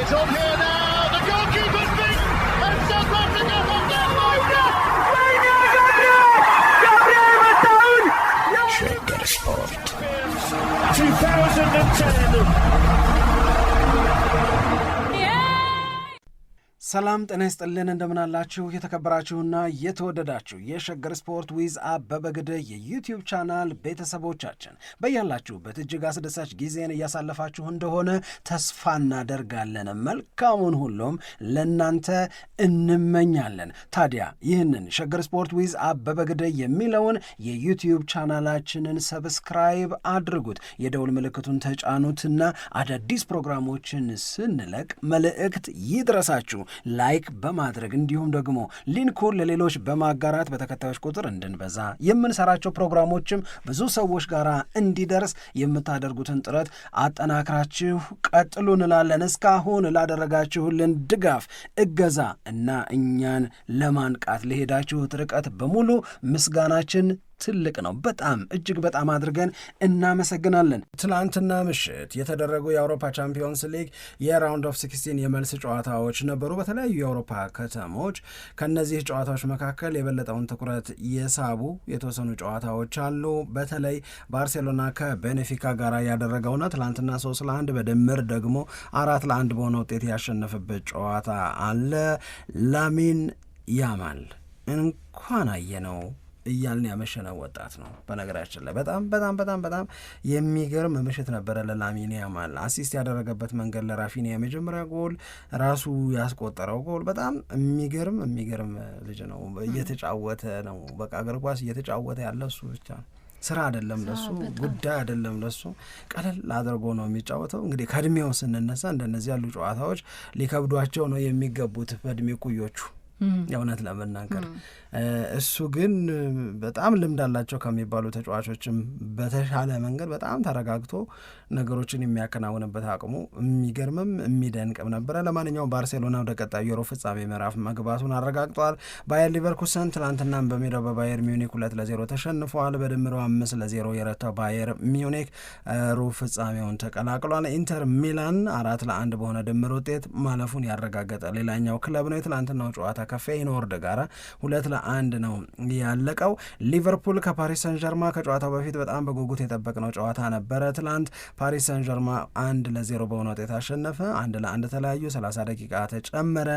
It's on here now. The goalkeeper's beaten, and South Africa have Gabriel Mataun. Shaker Sport 2010. ሰላም ጤና ይስጥልን እንደምናላችሁ የተከበራችሁና የተወደዳችሁ የሸገር ስፖርት ዊዝ አበበ ግደይ የዩቲዩብ ቻናል ቤተሰቦቻችን በያላችሁበት እጅግ አስደሳች ጊዜን እያሳለፋችሁ እንደሆነ ተስፋ እናደርጋለን። መልካሙን ሁሉም ለናንተ እንመኛለን። ታዲያ ይህንን ሸገር ስፖርት ዊዝ አበበ ግደይ የሚለውን የዩቲዩብ ቻናላችንን ሰብስክራይብ አድርጉት፣ የደውል ምልክቱን ተጫኑትና አዳዲስ ፕሮግራሞችን ስንለቅ መልእክት ይድረሳችሁ። ላይክ በማድረግ እንዲሁም ደግሞ ሊንኩን ለሌሎች በማጋራት በተከታዮች ቁጥር እንድንበዛ የምንሰራቸው ፕሮግራሞችም ብዙ ሰዎች ጋር እንዲደርስ የምታደርጉትን ጥረት አጠናክራችሁ ቀጥሉ እንላለን። እስካሁን ላደረጋችሁልን ድጋፍ፣ እገዛ እና እኛን ለማንቃት ለሄዳችሁት ርቀት በሙሉ ምስጋናችን ትልቅ ነው። በጣም እጅግ በጣም አድርገን እናመሰግናለን። ትናንትና ምሽት የተደረጉ የአውሮፓ ቻምፒዮንስ ሊግ የራውንድ ኦፍ 16 የመልስ ጨዋታዎች ነበሩ በተለያዩ የአውሮፓ ከተሞች። ከነዚህ ጨዋታዎች መካከል የበለጠውን ትኩረት የሳቡ የተወሰኑ ጨዋታዎች አሉ። በተለይ ባርሴሎና ከቤኔፊካ ጋር ያደረገውና ትናንትና 3-1 በድምር ደግሞ 4-1 በሆነ ውጤት ያሸነፈበት ጨዋታ አለ። ላሚን ያማል እንኳን አየነው እያልን ያመሸነው ወጣት ነው። በነገራችን ላይ በጣም በጣም በጣም በጣም የሚገርም ምሽት ነበረ ለላሚን ያማል። አሲስት ያደረገበት መንገድ ለራፊኒያ የመጀመሪያ ጎል፣ ራሱ ያስቆጠረው ጎል በጣም የሚገርም ልጅ ነው። እየተጫወተ ነው። በቃ እግር ኳስ እየተጫወተ ያለ እሱ ብቻ ነው። ስራ አይደለም ለሱ፣ ጉዳይ አይደለም ለሱ። ቀለል አድርጎ ነው የሚጫወተው። እንግዲህ ከእድሜው ስንነሳ እንደነዚህ ያሉ ጨዋታዎች ሊከብዷቸው ነው የሚገቡት በእድሜ ኩዮቹ የእውነት ለመናገር። እሱ ግን በጣም ልምድ አላቸው ከሚባሉ ተጫዋቾችም በተሻለ መንገድ በጣም ተረጋግቶ ነገሮችን የሚያከናውንበት አቅሙ የሚገርምም የሚደንቅም ነበረ። ለማንኛውም ባርሴሎና ወደ ቀጣዩ የሩብ ፍጻሜ ምዕራፍ መግባቱን አረጋግጧል። ባየር ሊቨርኩሰን ትናንትናም በሜዳው በባየር ሚዩኒክ 2-0 ተሸንፈዋል። በድምሩ 5-0 የረታው ባየር ሚዩኒክ ሩብ ፍጻሜውን ተቀላቅሏል። ኢንተር ሚላን 4-1 በሆነ ድምር ውጤት ማለፉን ያረጋገጠ ሌላኛው ክለብ ነው። የትላንትናው ጨዋታ ከፌይኖርድ ጋር 2-1 ነው ያለቀው። ሊቨርፑል ከፓሪስ ሰን ጀርማ ከጨዋታው በፊት በጣም በጉጉት የጠበቅነው ጨዋታ ነበረ። ትላንት ፓሪስ ሰን ጀርማ 1-0 በሆነ ውጤት አሸነፈ። 1-1 ተለያዩ። 30 ደቂቃ ተጨመረ።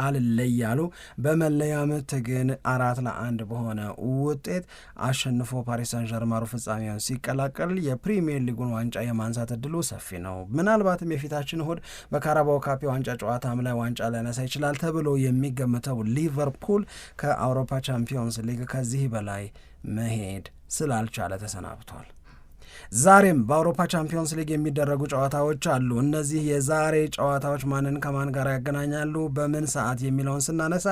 አልለያሉ በመለያ ምት ግን 4-1 በሆነ ውጤት አሸንፎ ፓሪስ ሰን ጀርማ ሩብ ፍጻሜውን ሲቀላቀል የፕሪሚየር ሊጉን ዋንጫ የማንሳት እድሉ ሰፊ ነው። ምናልባትም የፊታችን እሁድ በካራባኦ ካፕ ዋንጫ ጨዋታም ላይ ዋንጫ ሊያነሳ ይችላል ተብሎ የሚገመተው ሊቨርፑል ከአውሮፓ ቻምፒዮንስ ሊግ ከዚህ በላይ መሄድ ስላልቻለ ተሰናብቷል። ዛሬም በአውሮፓ ቻምፒዮንስ ሊግ የሚደረጉ ጨዋታዎች አሉ። እነዚህ የዛሬ ጨዋታዎች ማንን ከማን ጋር ያገናኛሉ፣ በምን ሰዓት የሚለውን ስናነሳ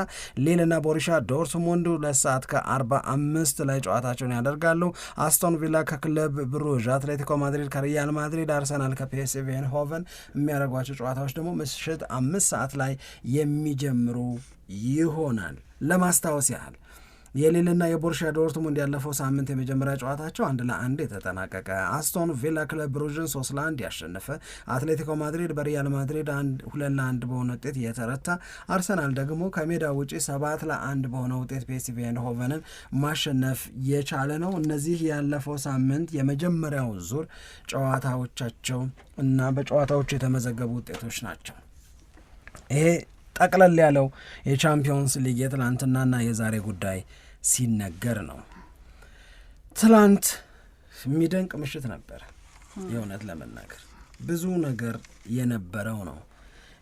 ሊልና ቦሩሲያ ዶርትሙንድ 2:45 ላይ ጨዋታቸውን ያደርጋሉ። አስቶን ቪላ ከክለብ ብሩዥ፣ አትሌቲኮ ማድሪድ ከሪያል ማድሪድ፣ አርሰናል ከፒኤስቪ አይንድሆቨን የሚያደርጓቸው ጨዋታዎች ደግሞ ምሽት 5 ሰዓት ላይ የሚጀምሩ ይሆናል። ለማስታወስ ያህል የሊልና የቦሩሲያ ዶርትሙንድ ያለፈው ሳምንት የመጀመሪያ ጨዋታቸው 1-1 የተጠናቀቀ፣ አስቶን ቪላ ክለብ ብሩዥን 3-1 ያሸነፈ፣ አትሌቲኮ ማድሪድ በሪያል ማድሪድ 2-1 በሆነ ውጤት የተረታ፣ አርሰናል ደግሞ ከሜዳ ውጪ 7-1 በሆነ ውጤት ፒኤስቪ አይንድሆቨንን ማሸነፍ የቻለ ነው። እነዚህ ያለፈው ሳምንት የመጀመሪያው ዙር ጨዋታዎቻቸው እና በጨዋታዎቹ የተመዘገቡ ውጤቶች ናቸው። ይሄ ጠቅለል ያለው የቻምፒዮንስ ሊግ የትላንትናና የዛሬ ጉዳይ ሲነገር ነው። ትላንት የሚደንቅ ምሽት ነበር። የእውነት ለመናገር ብዙ ነገር የነበረው ነው።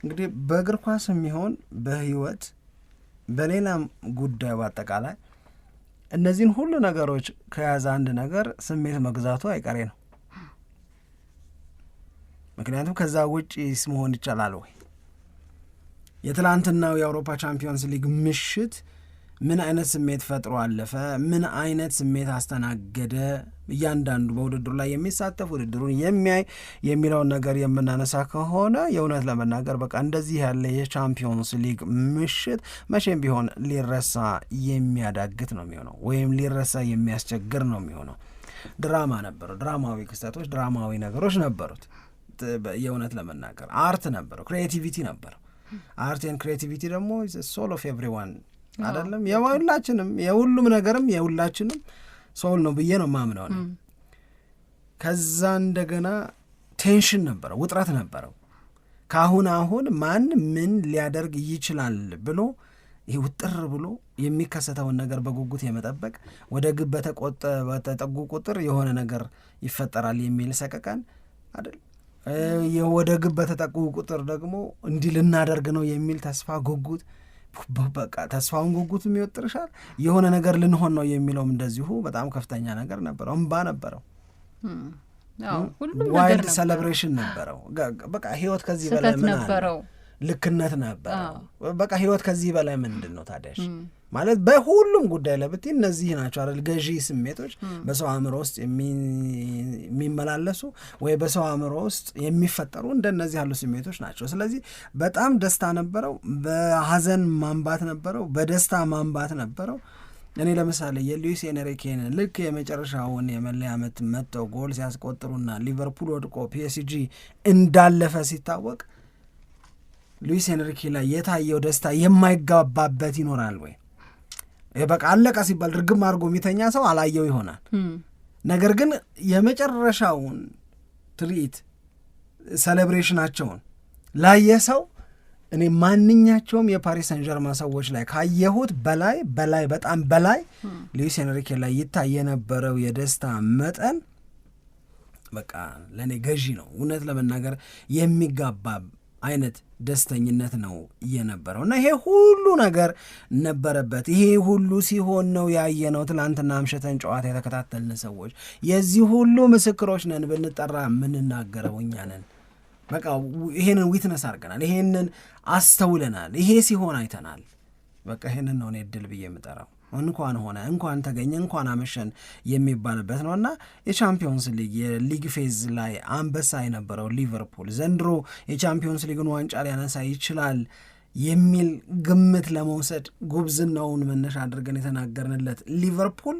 እንግዲህ በእግር ኳስ የሚሆን በህይወት በሌላም ጉዳይ በአጠቃላይ እነዚህን ሁሉ ነገሮች ከያዘ አንድ ነገር ስሜት መግዛቱ አይቀሬ ነው። ምክንያቱም ከዛ ውጭ መሆን ይቻላል ወይ? የትላንትናው የአውሮፓ ቻምፒዮንስ ሊግ ምሽት ምን አይነት ስሜት ፈጥሮ አለፈ? ምን አይነት ስሜት አስተናገደ? እያንዳንዱ በውድድሩ ላይ የሚሳተፍ ውድድሩን የሚያይ የሚለውን ነገር የምናነሳ ከሆነ የእውነት ለመናገር በቃ እንደዚህ ያለ የቻምፒዮንስ ሊግ ምሽት መቼም ቢሆን ሊረሳ የሚያዳግት ነው የሚሆነው፣ ወይም ሊረሳ የሚያስቸግር ነው የሚሆነው። ድራማ ነበረው፣ ድራማዊ ክስተቶች፣ ድራማዊ ነገሮች ነበሩት። የእውነት ለመናገር አርት ነበረው፣ ክሪኤቲቪቲ ነበረው። አርት ኤንድ ክሪኤቲቪቲ ደግሞ ሶል ኦፍ ኤቭሪዋን አይደለም? የሁላችንም የሁሉም ነገርም የሁላችንም ሶል ነው ብዬ ነው ማምነው። ከዛ እንደገና ቴንሽን ነበረው፣ ውጥረት ነበረው። አሁን ማን ምን ሊያደርግ ይችላል ብሎ ይህ ውጥር ብሎ የሚከሰተውን ነገር በጉጉት የመጠበቅ ወደ ግብ በተጠጉ ቁጥር የሆነ ነገር ይፈጠራል የሚል ሰቀቀን አይደል? ወደ ግብ በተጠጉ ቁጥር ደግሞ እንዲህ ልናደርግ ነው የሚል ተስፋ፣ ጉጉት። በቃ ተስፋውን ጉጉት የሚወጥርሻል። የሆነ ነገር ልንሆን ነው የሚለውም እንደዚሁ በጣም ከፍተኛ ነገር ነበረው። እምባ ነበረው፣ ዋይልድ ሴሌብሬሽን ነበረው። በቃ ህይወት ከዚህ በላይ ምን አለ? ልክነት ነበረው። በቃ ህይወት ከዚህ በላይ ምንድን ነው ታዲያሽ? ማለት በሁሉም ጉዳይ ለብቲ እነዚህ ናቸው አይደል ገዢ ስሜቶች በሰው አእምሮ ውስጥ የሚመላለሱ ወይ በሰው አእምሮ ውስጥ የሚፈጠሩ እንደነዚህ ያሉ ስሜቶች ናቸው። ስለዚህ በጣም ደስታ ነበረው፣ በሀዘን ማንባት ነበረው፣ በደስታ ማንባት ነበረው። እኔ ለምሳሌ የሉዊስ ኤንሪኬን ልክ የመጨረሻውን የመለያ ዓመት መጥተው ጎል ሲያስቆጥሩና ሊቨርፑል ወድቆ ፒኤስጂ እንዳለፈ ሲታወቅ ሉዊስ ኤንሪኬ ላይ የታየው ደስታ የማይጋባበት ይኖራል ወይ? በቃ አለቃ ሲባል ርግም አድርጎ የሚተኛ ሰው አላየው ይሆናል። ነገር ግን የመጨረሻውን ትርኢት ሴሌብሬሽናቸውን ላየ ሰው እኔ ማንኛቸውም የፓሪስ ሰን ዠርማ ሰዎች ላይ ካየሁት በላይ በጣም በላይ ሉዊስ ኤንሪኬ ላይ ይታይ የነበረው የደስታ መጠን በቃ ለእኔ ገዢ ነው። እውነት ለመናገር የሚጋባ አይነት ደስተኝነት ነው የነበረው እና ይሄ ሁሉ ነገር ነበረበት። ይሄ ሁሉ ሲሆን ነው ያየነው። ትላንትና አምሽተን ጨዋታ የተከታተልን ሰዎች የዚህ ሁሉ ምስክሮች ነን። ብንጠራ የምንናገረው እኛ ነን። በቃ ይሄንን ዊትነስ አድርገናል፣ ይሄንን አስተውለናል፣ ይሄ ሲሆን አይተናል። በቃ ይሄንን ነው እኔ እድል ብዬ የምጠራው። እንኳን ሆነ፣ እንኳን ተገኘ፣ እንኳን አመሸን የሚባልበት ነው እና የቻምፒዮንስ ሊግ የሊግ ፌዝ ላይ አንበሳ የነበረው ሊቨርፑል ዘንድሮ የቻምፒዮንስ ሊግን ዋንጫ ሊያነሳ ይችላል የሚል ግምት ለመውሰድ ጉብዝናውን መነሻ አድርገን የተናገርንለት ሊቨርፑል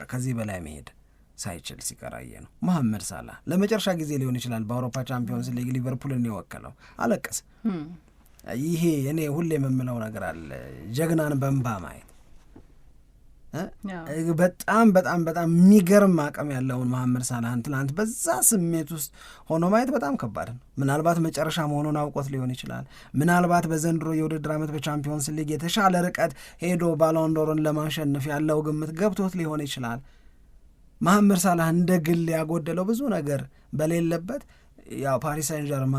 ከዚህ በላይ መሄድ ሳይችል ሲቀራየ ነው። መሐመድ ሳላህ ለመጨረሻ ጊዜ ሊሆን ይችላል በአውሮፓ ቻምፒዮንስ ሊግ ሊቨርፑልን የወከለው፣ አለቀሰ። ይሄ እኔ ሁሌ የምምለው ነገር አለ፣ ጀግናን በእንባ ማየት። በጣም በጣም በጣም የሚገርም አቅም ያለውን መሐመድ ሳላህን ትናንት በዛ ስሜት ውስጥ ሆኖ ማየት በጣም ከባድ ነው። ምናልባት መጨረሻ መሆኑን አውቆት ሊሆን ይችላል። ምናልባት በዘንድሮ የውድድር ዓመት በቻምፒዮንስ ሊግ የተሻለ ርቀት ሄዶ ባሎን ዶርን ለማሸነፍ ያለው ግምት ገብቶት ሊሆን ይችላል። መሐመድ ሳላህ እንደ ግል ያጎደለው ብዙ ነገር በሌለበት ያው ፓሪስ ሰን ዠርማ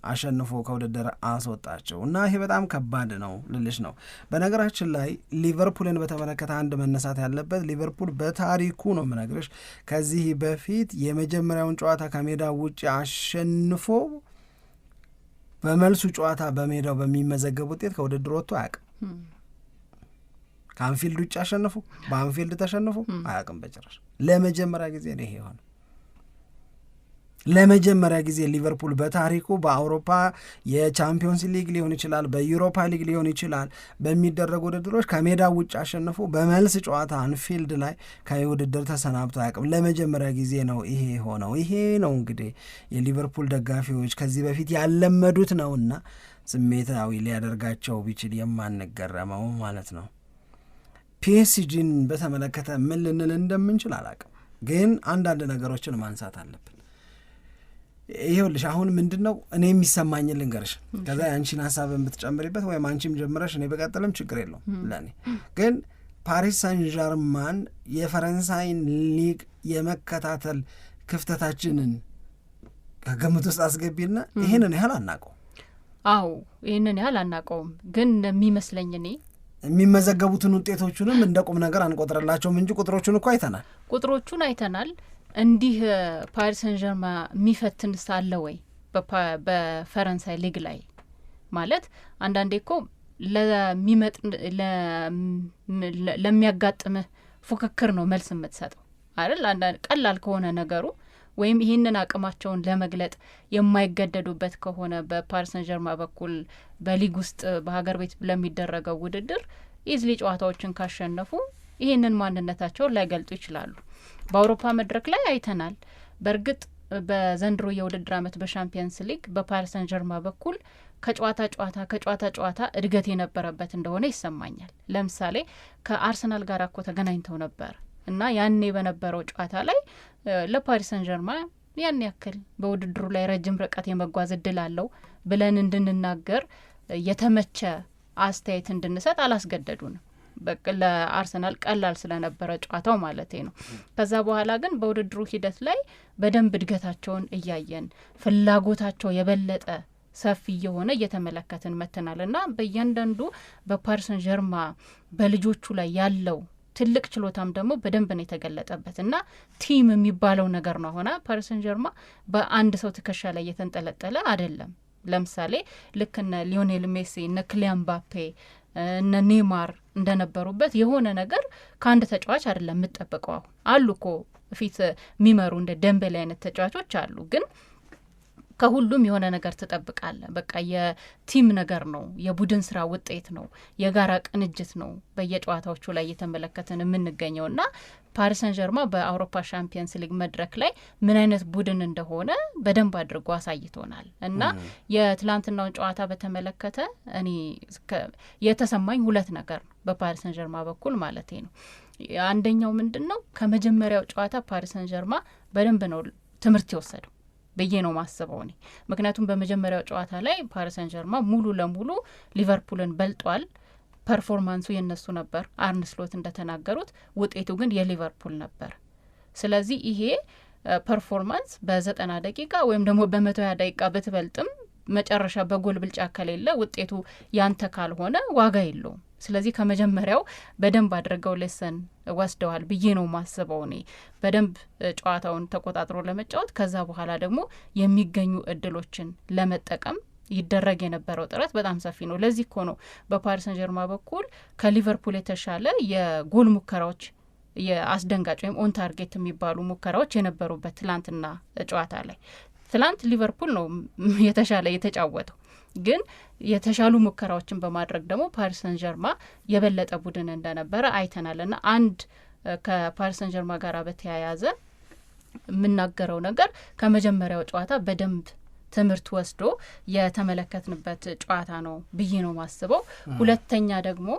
አሸንፎ ከውድድር አስወጣቸው እና ይሄ በጣም ከባድ ነው ልልሽ ነው። በነገራችን ላይ ሊቨርፑልን በተመለከተ አንድ መነሳት ያለበት ሊቨርፑል በታሪኩ ነው የምነግርሽ ከዚህ በፊት የመጀመሪያውን ጨዋታ ከሜዳ ውጭ አሸንፎ በመልሱ ጨዋታ በሜዳው በሚመዘገብ ውጤት ከውድድር ወጥቶ አያውቅም። ከአንፊልድ ውጭ አሸንፎ በአንፊልድ ተሸንፎ አያውቅም በጭራሽ። ለመጀመሪያ ጊዜ ነው ይሄ ሆነ። ለመጀመሪያ ጊዜ ሊቨርፑል በታሪኩ በአውሮፓ የቻምፒዮንስ ሊግ ሊሆን ይችላል፣ በዩሮፓ ሊግ ሊሆን ይችላል፣ በሚደረጉ ውድድሮች ከሜዳ ውጭ አሸንፎ በመልስ ጨዋታ አንፊልድ ላይ ከውድድር ተሰናብቶ አያውቅም። ለመጀመሪያ ጊዜ ነው ይሄ ሆነው። ይሄ ነው እንግዲህ የሊቨርፑል ደጋፊዎች ከዚህ በፊት ያለመዱት ነውና ስሜታዊ ሊያደርጋቸው ቢችል የማንገረመው ማለት ነው። ፒኤስጂን በተመለከተ ምን ልንል እንደምንችል አላውቅም፣ ግን አንዳንድ ነገሮችን ማንሳት አለብን። ይኸውልሽ አሁን ምንድን ነው እኔ የሚሰማኝን ልንገርሽ፣ ከዛ አንቺን ሀሳብን ብትጨምሪበት ወይም አንቺም ጀምረሽ እኔ በቀጥልም ችግር የለውም። ለእኔ ግን ፓሪስ ሳን ዠርማን የፈረንሳይን ሊግ የመከታተል ክፍተታችንን ከግምት ውስጥ አስገቢና ይህንን ያህል አናውቀውም። አዎ ይህንን ያህል አናውቀውም፣ ግን የሚመስለኝ እኔ የሚመዘገቡትን ውጤቶቹንም እንደ ቁም ነገር አንቆጥረላቸውም እንጂ ቁጥሮቹን እኮ አይተናል። እንዲህ ፓሪስ ሰን ዠርማ የሚፈትን ሳለ ወይ በፈረንሳይ ሊግ ላይ ማለት አንዳንዴ እኮ ለሚያጋጥምህ ፉክክር ነው መልስ የምትሰጠው አይደል? አንዳንድ ቀላል ከሆነ ነገሩ ወይም ይህንን አቅማቸውን ለመግለጥ የማይገደዱበት ከሆነ በፓሪስ ሰን ዠርማ በኩል በሊግ ውስጥ በሀገር ቤት ለሚደረገው ውድድር ኢዝሊ ጨዋታዎችን ካሸነፉ ይህንን ማንነታቸውን ላይገልጡ ይችላሉ። በአውሮፓ መድረክ ላይ አይተናል። በእርግጥ በዘንድሮ የውድድር ዓመት በሻምፒየንስ ሊግ በፓሪስ ሰን ጀርማ በኩል ከጨዋታ ጨዋታ እድገት የነበረበት እንደሆነ ይሰማኛል። ለምሳሌ ከአርሰናል ጋር እኮ ተገናኝተው ነበር እና ያኔ በነበረው ጨዋታ ላይ ለፓሪስ ሰን ጀርማ ያን ያክል በውድድሩ ላይ ረጅም ርቀት የመጓዝ እድል አለው ብለን እንድንናገር የተመቸ አስተያየት እንድንሰጥ አላስገደዱንም። ለአርሰናል ቀላል ስለነበረ ጨዋታው ማለት ነው። ከዛ በኋላ ግን በውድድሩ ሂደት ላይ በደንብ እድገታቸውን እያየን ፍላጎታቸው የበለጠ ሰፊ የሆነ እየተመለከትን መተናል እና በእያንዳንዱ በፓሪስ ሰን ጀርማ በልጆቹ ላይ ያለው ትልቅ ችሎታም ደግሞ በደንብ ነው የተገለጠበት እና ቲም የሚባለው ነገር ነው። ሆና ፓሪስ ሰን ጀርማ በአንድ ሰው ትከሻ ላይ የተንጠለጠለ አይደለም። ለምሳሌ ልክ እነ ሊዮኔል ሜሲ እነ ክሊያን ምባፔ እነ ኔይማር እንደነበሩበት የሆነ ነገር ከአንድ ተጫዋች አይደለም የምጠብቀው። አሉ እኮ ፊት የሚመሩ እንደ ደምቤሌ አይነት ተጫዋቾች አሉ፣ ግን ከሁሉም የሆነ ነገር ትጠብቃለ። በቃ የቲም ነገር ነው፣ የቡድን ስራ ውጤት ነው፣ የጋራ ቅንጅት ነው በየጨዋታዎቹ ላይ እየተመለከትን የምንገኘው እና ፓሪስ ሰን ጀርማ በአውሮፓ ሻምፒየንስ ሊግ መድረክ ላይ ምን አይነት ቡድን እንደሆነ በደንብ አድርጎ አሳይቶናል እና የትላንትናውን ጨዋታ በተመለከተ እኔ የተሰማኝ ሁለት ነገር ነው በፓሪስ ሰን ጀርማ በኩል ማለት ነው። አንደኛው ምንድን ነው፣ ከመጀመሪያው ጨዋታ ፓሪስ ሰን ጀርማ በደንብ ነው ትምህርት የወሰደው ብዬ ነው ማስበው እኔ። ምክንያቱም በመጀመሪያው ጨዋታ ላይ ፓሪስ ሰን ጀርማ ሙሉ ለሙሉ ሊቨርፑልን በልጧል። ፐርፎርማንሱ የነሱ ነበር አርነ ስሎት እንደተናገሩት፣ ውጤቱ ግን የሊቨርፑል ነበር። ስለዚህ ይሄ ፐርፎርማንስ በ90 ደቂቃ ወይም ደግሞ በ120 ደቂቃ ብትበልጥም መጨረሻ በጎል ብልጫ ከሌለ ውጤቱ ያንተ ካልሆነ ዋጋ የለውም። ስለዚህ ከመጀመሪያው በደንብ አድርገው ሌሰን ወስደዋል ብዬ ነው ማስበው እኔ። በደንብ ጨዋታውን ተቆጣጥሮ ለመጫወት ከዛ በኋላ ደግሞ የሚገኙ እድሎችን ለመጠቀም ይደረግ የነበረው ጥረት በጣም ሰፊ ነው። ለዚህ እኮ ነው በፓሪስ ሰን ጀርማ በኩል ከሊቨርፑል የተሻለ የጎል ሙከራዎች የአስደንጋጭ ወይም ኦን ታርጌት የሚባሉ ሙከራዎች የነበሩበት ትላንትና ጨዋታ ላይ። ትላንት ሊቨርፑል ነው የተሻለ የተጫወተው፣ ግን የተሻሉ ሙከራዎችን በማድረግ ደግሞ ፓሪስ ሰን ጀርማ የበለጠ ቡድን እንደነበረ አይተናል። እና አንድ ከፓሪስ ሰን ጀርማ ጋር በተያያዘ የምናገረው ነገር ከመጀመሪያው ጨዋታ በደንብ ትምህርት ወስዶ የተመለከትንበት ጨዋታ ነው ብዬ ነው ማስበው። ሁለተኛ ደግሞ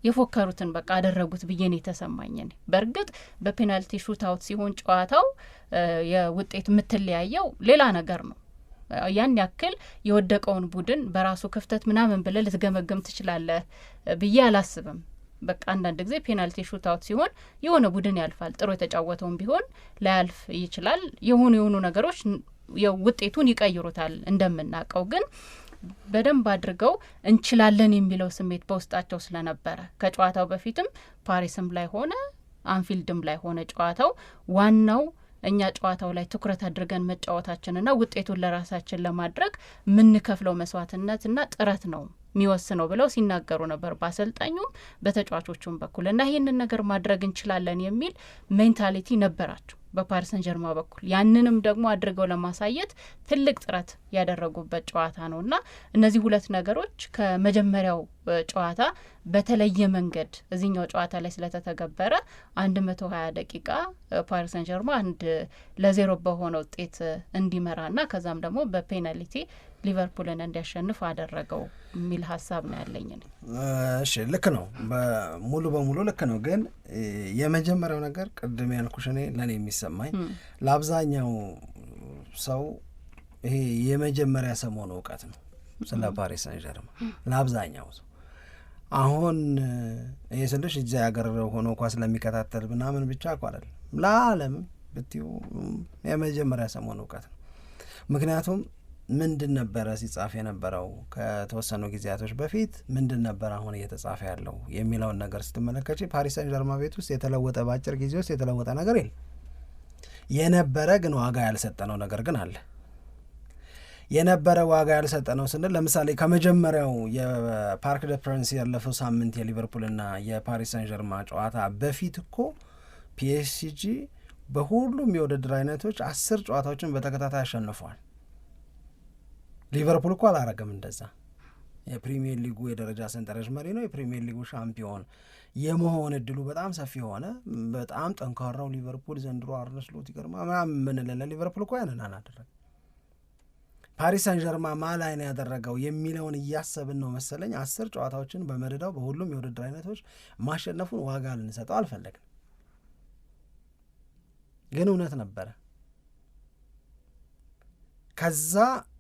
የፎከሩትን በቃ አደረጉት ብዬ ነው የተሰማኝ። በእርግጥ በፔናልቲ ሹታውት ሲሆን ጨዋታው የውጤት የምትለያየው ሌላ ነገር ነው። ያን ያክል የወደቀውን ቡድን በራሱ ክፍተት ምናምን ብለህ ልትገመገም ትችላለህ ብዬ አላስብም። በቃ አንዳንድ ጊዜ ፔናልቲ ሹታውት ሲሆን የሆነ ቡድን ያልፋል። ጥሩ የተጫወተውን ቢሆን ላያልፍ ይችላል። የሆኑ ነገሮች ውጤቱን ይቀይሩታል እንደምናውቀው። ግን በደንብ አድርገው እንችላለን የሚለው ስሜት በውስጣቸው ስለነበረ ከጨዋታው በፊትም ፓሪስም ላይ ሆነ አንፊልድም ላይ ሆነ ጨዋታው ዋናው እኛ ጨዋታው ላይ ትኩረት አድርገን መጫወታችንና ውጤቱን ለራሳችን ለማድረግ የምንከፍለው መስዋዕትነትና ጥረት ነው የሚወስነው ብለው ሲናገሩ ነበር በአሰልጣኙም በተጫዋቾቹም በኩል እና ይህንን ነገር ማድረግ እንችላለን የሚል ሜንታሊቲ ነበራቸው በፓሪስ ሰን ጀርማ በኩል። ያንንም ደግሞ አድርገው ለማሳየት ትልቅ ጥረት ያደረጉበት ጨዋታ ነው እና እነዚህ ሁለት ነገሮች ከመጀመሪያው ጨዋታ በተለየ መንገድ እዚህኛው ጨዋታ ላይ ስለተተገበረ 120 ደቂቃ ፓሪስ ሰን ጀርማ 1-0 በሆነ ውጤት እንዲመራና ከዛም ደግሞ በፔናልቲ ሊቨርፑልን እንዲያሸንፍ አደረገው የሚል ሀሳብ ነው ያለኝ። እሺ ልክ ነው፣ ሙሉ በሙሉ ልክ ነው። ግን የመጀመሪያው ነገር ቅድም ያልኩሽ እኔ ለእኔ የሚሰማኝ ለአብዛኛው ሰው ይሄ የመጀመሪያ ሰሞኑ እውቀት ነው ስለ ፓሪስ ሰን ጀርማ ለአብዛኛው ሰው። አሁን ይሄ ስልሽ እዚያ ያገር ሆኖ ኳስ ስለሚከታተል ምናምን ብቻ እኮ አይደለም፣ ለዓለም ብትዩ የመጀመሪያ ሰሞኑ እውቀት ነው። ምክንያቱም ምንድን ነበረ ሲጻፍ የነበረው ከተወሰኑ ጊዜያቶች በፊት ምንድን ነበር አሁን እየተጻፈ ያለው የሚለውን ነገር ስትመለከች ፓሪስ ሰን ጀርማ ቤት ውስጥ የተለወጠ በአጭር ጊዜ ውስጥ የተለወጠ ነገር የለም። የነበረ ግን ዋጋ ያልሰጠነው ነገር ግን አለ። የነበረ ዋጋ ያልሰጠነው ስንል ለምሳሌ ከመጀመሪያው የፓርክ ደ ፕሪንስ ያለፈው ሳምንት የሊቨርፑልና የፓሪስ ሰን ጀርማ ጨዋታ በፊት እኮ ፒኤስጂ በሁሉም የውድድር አይነቶች 10 ጨዋታዎችን በተከታታይ አሸንፏል። ሊቨርፑል እኮ አላረገም እንደዛ። የፕሪሚየር ሊጉ የደረጃ ሰንጠረዥ መሪ ነው። የፕሪሚየር ሊጉ ሻምፒዮን የመሆን እድሉ በጣም ሰፊ ሆነ። በጣም ጠንካራው ሊቨርፑል ዘንድሮ አርነ ስሎት ይገርማ ምን ለሊቨርፑል እኮ ያንን አላደረገም። ፓሪስ ሳን ዠርማ ላይ ነው ያደረገው የሚለውን እያሰብን ነው መሰለኝ 10 ጨዋታዎችን በመደዳው በሁሉም የውድድር አይነቶች ማሸነፉን ዋጋ ልንሰጠው አልፈለግም፣ ግን እውነት ነበረ። ከዛ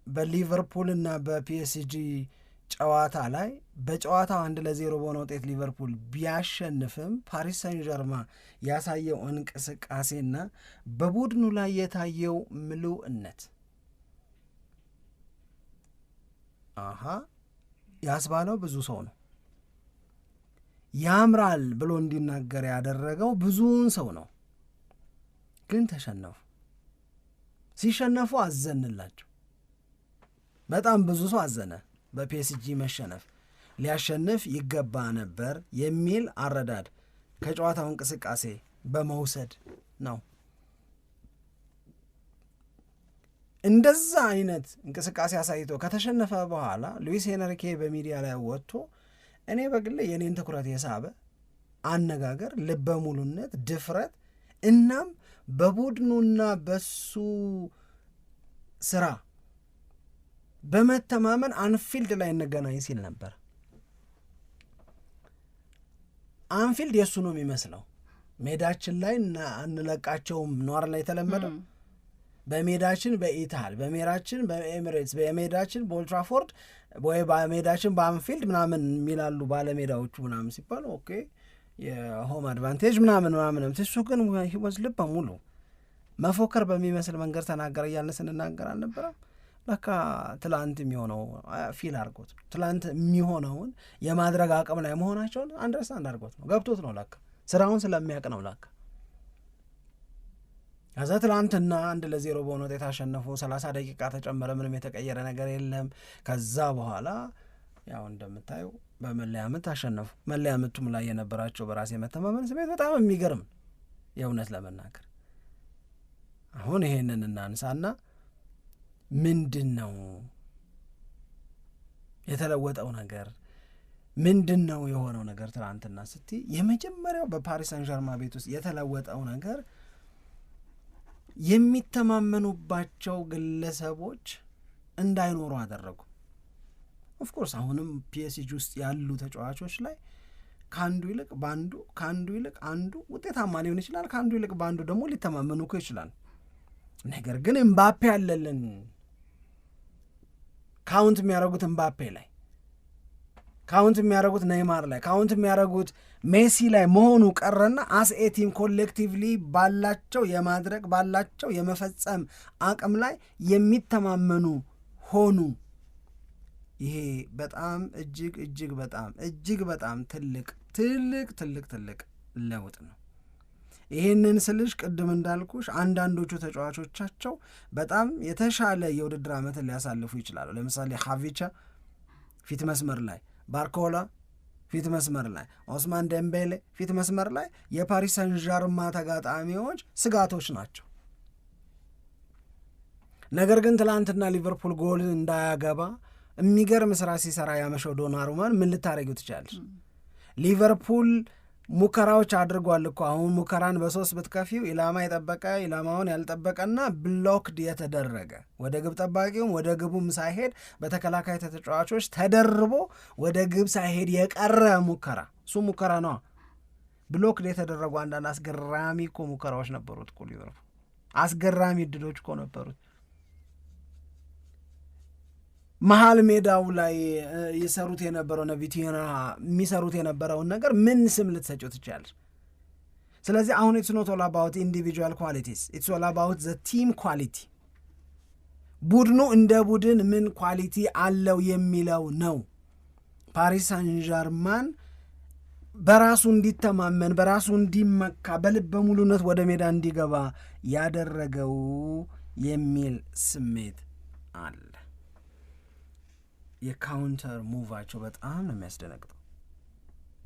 በሊቨርፑልና በፒኤስጂ ጨዋታ ላይ በጨዋታው 1-0 በሆነ ውጤት ሊቨርፑል ቢያሸንፍም ፓሪስ ሳን ዠርማ ያሳየው እንቅስቃሴና በቡድኑ ላይ የታየው ምሉዕነት ያስባለው ብዙ ሰው ነው። ያምራል ብሎ እንዲናገር ያደረገው ብዙውን ሰው ነው። ግን ተሸነፉ። ሲሸነፉ አዘንላቸው። በጣም ብዙ ሰው አዘነ በፒኤስጂ መሸነፍ። ሊያሸንፍ ይገባ ነበር የሚል አረዳድ ከጨዋታው እንቅስቃሴ በመውሰድ ነው። እንደዛ አይነት እንቅስቃሴ አሳይቶ ከተሸነፈ በኋላ ሉዊስ ሄንሪኬ በሚዲያ ላይ ወጥቶ እኔ በግሌ የኔን ትኩረት የሳበ አነጋገር፣ ልበ ሙሉነት፣ ድፍረት እናም በቡድኑና በሱ ስራ በመተማመን አንፊልድ ላይ እንገናኝ ሲል ነበር። አንፊልድ የእሱ ነው የሚመስለው። ሜዳችን ላይ አንለቃቸውም ኗር ላይ የተለመደው በሜዳችን በኢታል በሜዳችን በኤሚሬትስ በሜዳችን በኦልትራፎርድ ወይ በሜዳችን በአንፊልድ ምናምን የሚላሉ ባለሜዳዎቹ ምናምን ሲባል ኦኬ የሆም አድቫንቴጅ ምናምን እሱ ግን ህይወት ልበ ሙሉ መፎከር በሚመስል መንገድ ተናገረ እያልን ስንናገር አልነበረም። ለካ ትላንት የሚሆነው ፊል አድርጎት ትላንት የሚሆነውን የማድረግ አቅም ላይ መሆናቸውን አንደርስታንድ አድርጎት ነው፣ ገብቶት ነው። ለካ ስራውን ስለሚያውቅ ነው። ለካ ከዛ ትላንትና 1-0 በሆነ ውጤት አሸነፉ። 30 ደቂቃ ተጨመረ፣ ምንም የተቀየረ ነገር የለም። ከዛ በኋላ ያው እንደምታየው በመለያ ምት አሸነፉ። መለያ ምቱም ላይ የነበራቸው በራስ የመተማመን ስሜት በጣም የሚገርም የእውነት ለመናገር። አሁን ይሄንን እናንሳና ምንድን ነው የተለወጠው ነገር? ምንድን ነው የሆነው ነገር? ትናንትና ስትይ የመጀመሪያው በፓሪስ ሳን ዠርማ ቤት ውስጥ የተለወጠው ነገር የሚተማመኑባቸው ግለሰቦች እንዳይኖሩ አደረጉ። ኦፍኮርስ አሁንም ፒኤስጂ ውስጥ ያሉ ተጫዋቾች ላይ ከአንዱ ይልቅ አንዱ ውጤታማ ሊሆን ይችላል፣ ከአንዱ ይልቅ በአንዱ ደግሞ ሊተማመኑ እኮ ይችላል። ነገር ግን እምባፔ ያለልን ካውንት የሚያደርጉት እምባፔ ላይ፣ ካውንት የሚያደርጉት ኔይማር ላይ፣ ካውንት የሚያደርጉት ሜሲ ላይ መሆኑ ቀረና አስኤ ቲም ኮሌክቲቭሊ ባላቸው የማድረግ ባላቸው የመፈጸም አቅም ላይ የሚተማመኑ ሆኑ። ይሄ በጣም እጅግ በጣም ትልቅ ለውጥ ነው። ይህንን ስልሽ ቅድም እንዳልኩሽ አንዳንዶቹ ተጫዋቾቻቸው በጣም የተሻለ የውድድር ዓመትን ሊያሳልፉ ይችላሉ። ለምሳሌ ሀቪቻ ፊት መስመር ላይ፣ ባርኮላ ፊት መስመር ላይ፣ ኦስማን ደምቤሌ ፊት መስመር ላይ የፓሪስ ሳን ዠርማ ተጋጣሚዎች ስጋቶች ናቸው። ነገር ግን ትላንትና ሊቨርፑል ጎል እንዳያገባ የሚገርም ስራ ሲሰራ ያመሸው ዶናሩማን ምን ልታረጊው ትችላለች? ሊቨርፑል ሙከራዎች አድርጓል እኮ። አሁን ሙከራን በ3 ብትከፊው ኢላማ የጠበቀ ኢላማውን ያልጠበቀና ብሎክድ የተደረገ ወደ ግብ ጠባቂውም ወደ ግቡም ሳይሄድ በተከላካይ ተጫዋቾች ተደርቦ ወደ ግብ ሳይሄድ የቀረ ሙከራ፣ እሱ ሙከራ ነው። ብሎክድ የተደረጉ አንዳንድ አስገራሚ እኮ ሙከራዎች ነበሩት እኮ ሊቨርፑል፣ አስገራሚ እድሎች እኮ ነበሩት። መሀል ሜዳው ላይ የሰሩት የነበረው ቪቲና የሚሰሩት የነበረውን ነገር ምን ስም ልትሰጪው ትችላለች? ስለዚህ አሁን ኢትስ ኖት ኦል አባውት ኢንዲቪጁዋል ኳሊቲስ ኢትስ ኦል አባውት ዘ ቲም ኳሊቲ። ቡድኑ እንደ ቡድን ምን ኳሊቲ አለው የሚለው ነው ፓሪስ ሳን ዠርማን በራሱ እንዲተማመን በራሱ እንዲመካ በልበ ሙሉነት ወደ ሜዳ እንዲገባ ያደረገው የሚል ስሜት አለ። የካውንተር ሙቫቸው በጣም ነው የሚያስደነግጠው።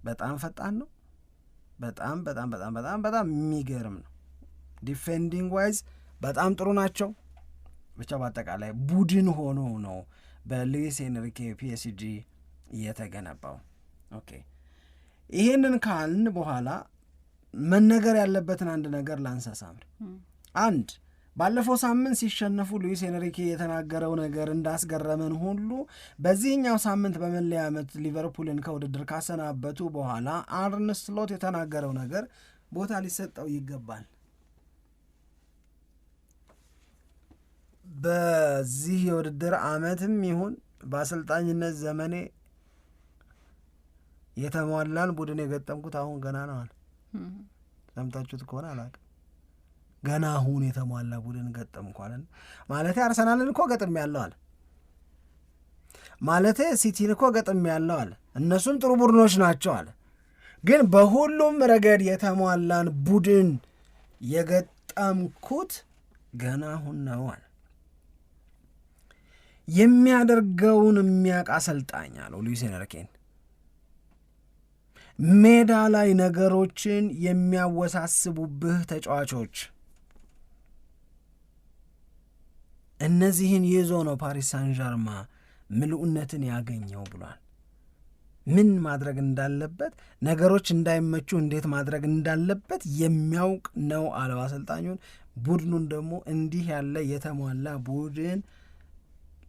በጣም ፈጣን ነው። በጣም የሚገርም ነው። ዲፌንዲንግ ዋይዝ በጣም ጥሩ ናቸው። ብቻ በአጠቃላይ ቡድን ሆኖ ነው በሉዊስ ኤንሪኬ ፒኤስጂ የተገነባው። ኦኬ ይሄንን ካልን በኋላ መነገር ያለበትን አንድ ነገር ላንሳ ሳምሪ። አንድ ባለፈው ሳምንት ሲሸነፉ ሉዊስ ኤንሪኬ የተናገረው ነገር እንዳስገረመን ሁሉ በዚህኛው ሳምንት በመለያ ዓመት ሊቨርፑልን ከውድድር ካሰናበቱ በኋላ አርነ ስሎት የተናገረው ነገር ቦታ ሊሰጠው ይገባል። በዚህ የውድድር ዓመትም ይሁን በአሰልጣኝነት ዘመኔ የተሟላን ቡድን የገጠምኩት አሁን ገና ነው አለ። ሰምታችሁት ከሆነ አላውቅም። ገና አሁን የተሟላ ቡድን ገጠምኩ አለ። ማለቴ አርሰናልን እኮ ገጥም ያለው አለ። ማለቴ ሲቲን እኮ ገጥም ያለው አለ። እነሱም ጥሩ ቡድኖች ናቸው አለ። ግን በሁሉም ረገድ የተሟላን ቡድን የገጠምኩት ገና አሁን ነው አለ። የሚያደርገውን የሚያውቅ አሰልጣኝ አለው ሉዊስ ኤንሪኬን። ሜዳ ላይ ነገሮችን የሚያወሳስቡብህ ተጫዋቾች እነዚህን ይዞ ነው ፓሪስ ሳን ዠርማ ምልኡነትን ያገኘው ብሏል። ምን ማድረግ እንዳለበት፣ ነገሮች እንዳይመቹ እንዴት ማድረግ እንዳለበት የሚያውቅ ነው አለው አሰልጣኙን። ቡድኑን ደግሞ እንዲህ ያለ የተሟላ ቡድን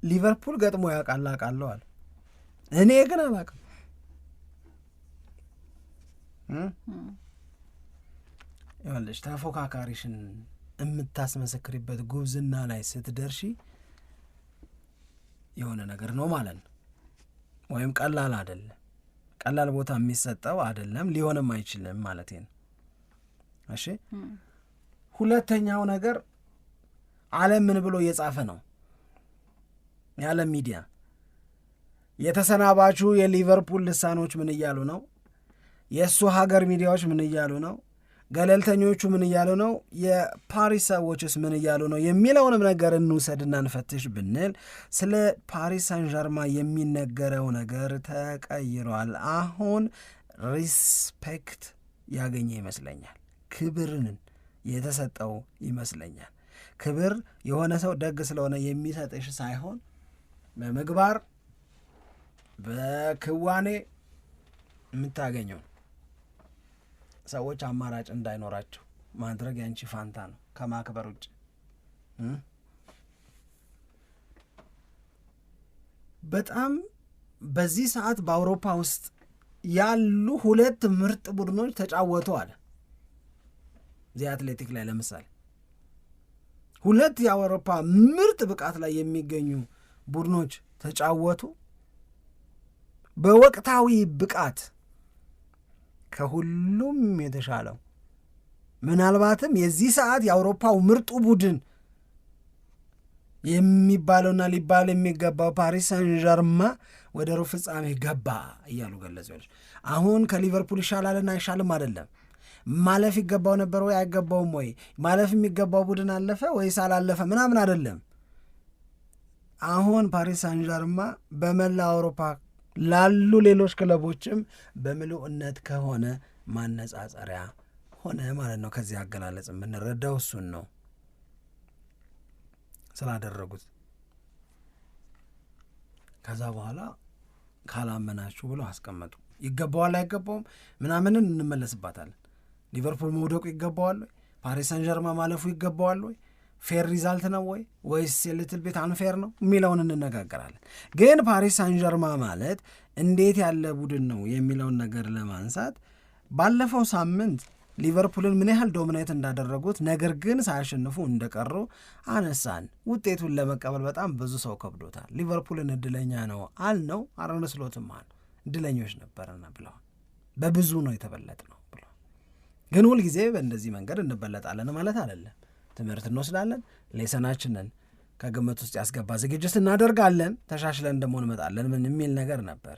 ሊቨርፑል ገጥሞ ያውቃል አውቃለሁ አለ። እኔ ግን አላውቅም። ይኸውልሽ ተፎካካሪሽን የምታስመሰክሪበት ጉብዝና ላይ ስትደርሺ የሆነ ነገር ነው ማለት ነው። ወይም ቀላል አይደለም፣ ቀላል ቦታ የሚሰጠው አይደለም፣ ሊሆንም አይችልም ማለት ነው። እሺ ሁለተኛው ነገር ዓለም ምን ብሎ እየጻፈ ነው? የዓለም ሚዲያ የተሰናባቹ የሊቨርፑል ልሳኖች ምን እያሉ ነው? የእሱ ሀገር ሚዲያዎች ምን እያሉ ነው? ገለልተኞቹ ምን እያሉ ነው? የፓሪስ ሰዎችስ ምን እያሉ ነው የሚለውንም ነገር እንውሰድና እንፈትሽ ብንል ስለ ፓሪስ ሳን ዠርማ የሚነገረው ነገር ተቀይሯል። አሁን ሪስፔክት ያገኘ ይመስለኛል። ክብርን የተሰጠው ይመስለኛል። ክብር የሆነ ሰው ደግ ስለሆነ የሚሰጥሽ ሳይሆን በምግባር በክዋኔ የምታገኘው ሰዎች አማራጭ እንዳይኖራቸው ማድረግ ያንቺ ፋንታ ነው ከማክበር ውጭ። በጣም በዚህ ሰዓት በአውሮፓ ውስጥ ያሉ ሁለት ምርጥ ቡድኖች ተጫወቱ አለ ዚ አትሌቲክ ላይ። ለምሳሌ ሁለት የአውሮፓ ምርጥ ብቃት ላይ የሚገኙ ቡድኖች ተጫወቱ። በወቅታዊ ብቃት ከሁሉም የተሻለው ምናልባትም የዚህ ሰዓት የአውሮፓው ምርጡ ቡድን የሚባለውና ሊባል የሚገባው ፓሪስ ሳን ዠርማ ወደ ሩብ ፍጻሜ ገባ እያሉ ገለጹ። አሁን ከሊቨርፑል ይሻላልና አይሻልም አይደለም፣ ማለፍ ይገባው ነበር ወይ አይገባውም ወይ፣ ማለፍ የሚገባው ቡድን አለፈ ወይስ አላለፈ ምናምን አይደለም። አሁን ፓሪስ ሳን ዠርማ በመላ አውሮፓ ላሉ ሌሎች ክለቦችም በምሉዕነት ከሆነ ማነጻጸሪያ ሆነ ማለት ነው። ከዚህ አገላለጽ የምንረዳው እሱን ነው ስላደረጉት። ከዛ በኋላ ካላመናችሁ ብለው አስቀመጡ። ይገባዋል አይገባውም ምናምንን እንመለስባታለን። ሊቨርፑል መውደቁ ይገባዋል ወይ? ፓሪስ ሳን ዠርማ ማለፉ ይገባዋል ወይ? ፌር ሪዛልት ነው ወይ ወይስ የሊትል ቤት አንፌር ነው የሚለውን እንነጋገራለን። ግን ፓሪስ ሳን ዠርማ ማለት እንዴት ያለ ቡድን ነው የሚለውን ነገር ለማንሳት ባለፈው ሳምንት ሊቨርፑልን ምን ያህል ዶሚኔት እንዳደረጉት ነገር ግን ሳያሸንፉ እንደቀሩ አነሳን። ውጤቱን ለመቀበል በጣም ብዙ ሰው ከብዶታል። ሊቨርፑልን እድለኛ ነው አልነው፣ አርነ ስሎትም አሉ እድለኞች ነበርና ብለዋል። በብዙ ነው የተበለጥ ነው ብለዋል። ግን ሁልጊዜ በእንደዚህ መንገድ እንበለጣለን ማለት አይደለም። ትምህርት እንወስዳለን፣ ሌሰናችንን ከግምት ውስጥ ያስገባ ዝግጅት እናደርጋለን፣ ተሻሽለን ደግሞ እንመጣለን ምን የሚል ነገር ነበር።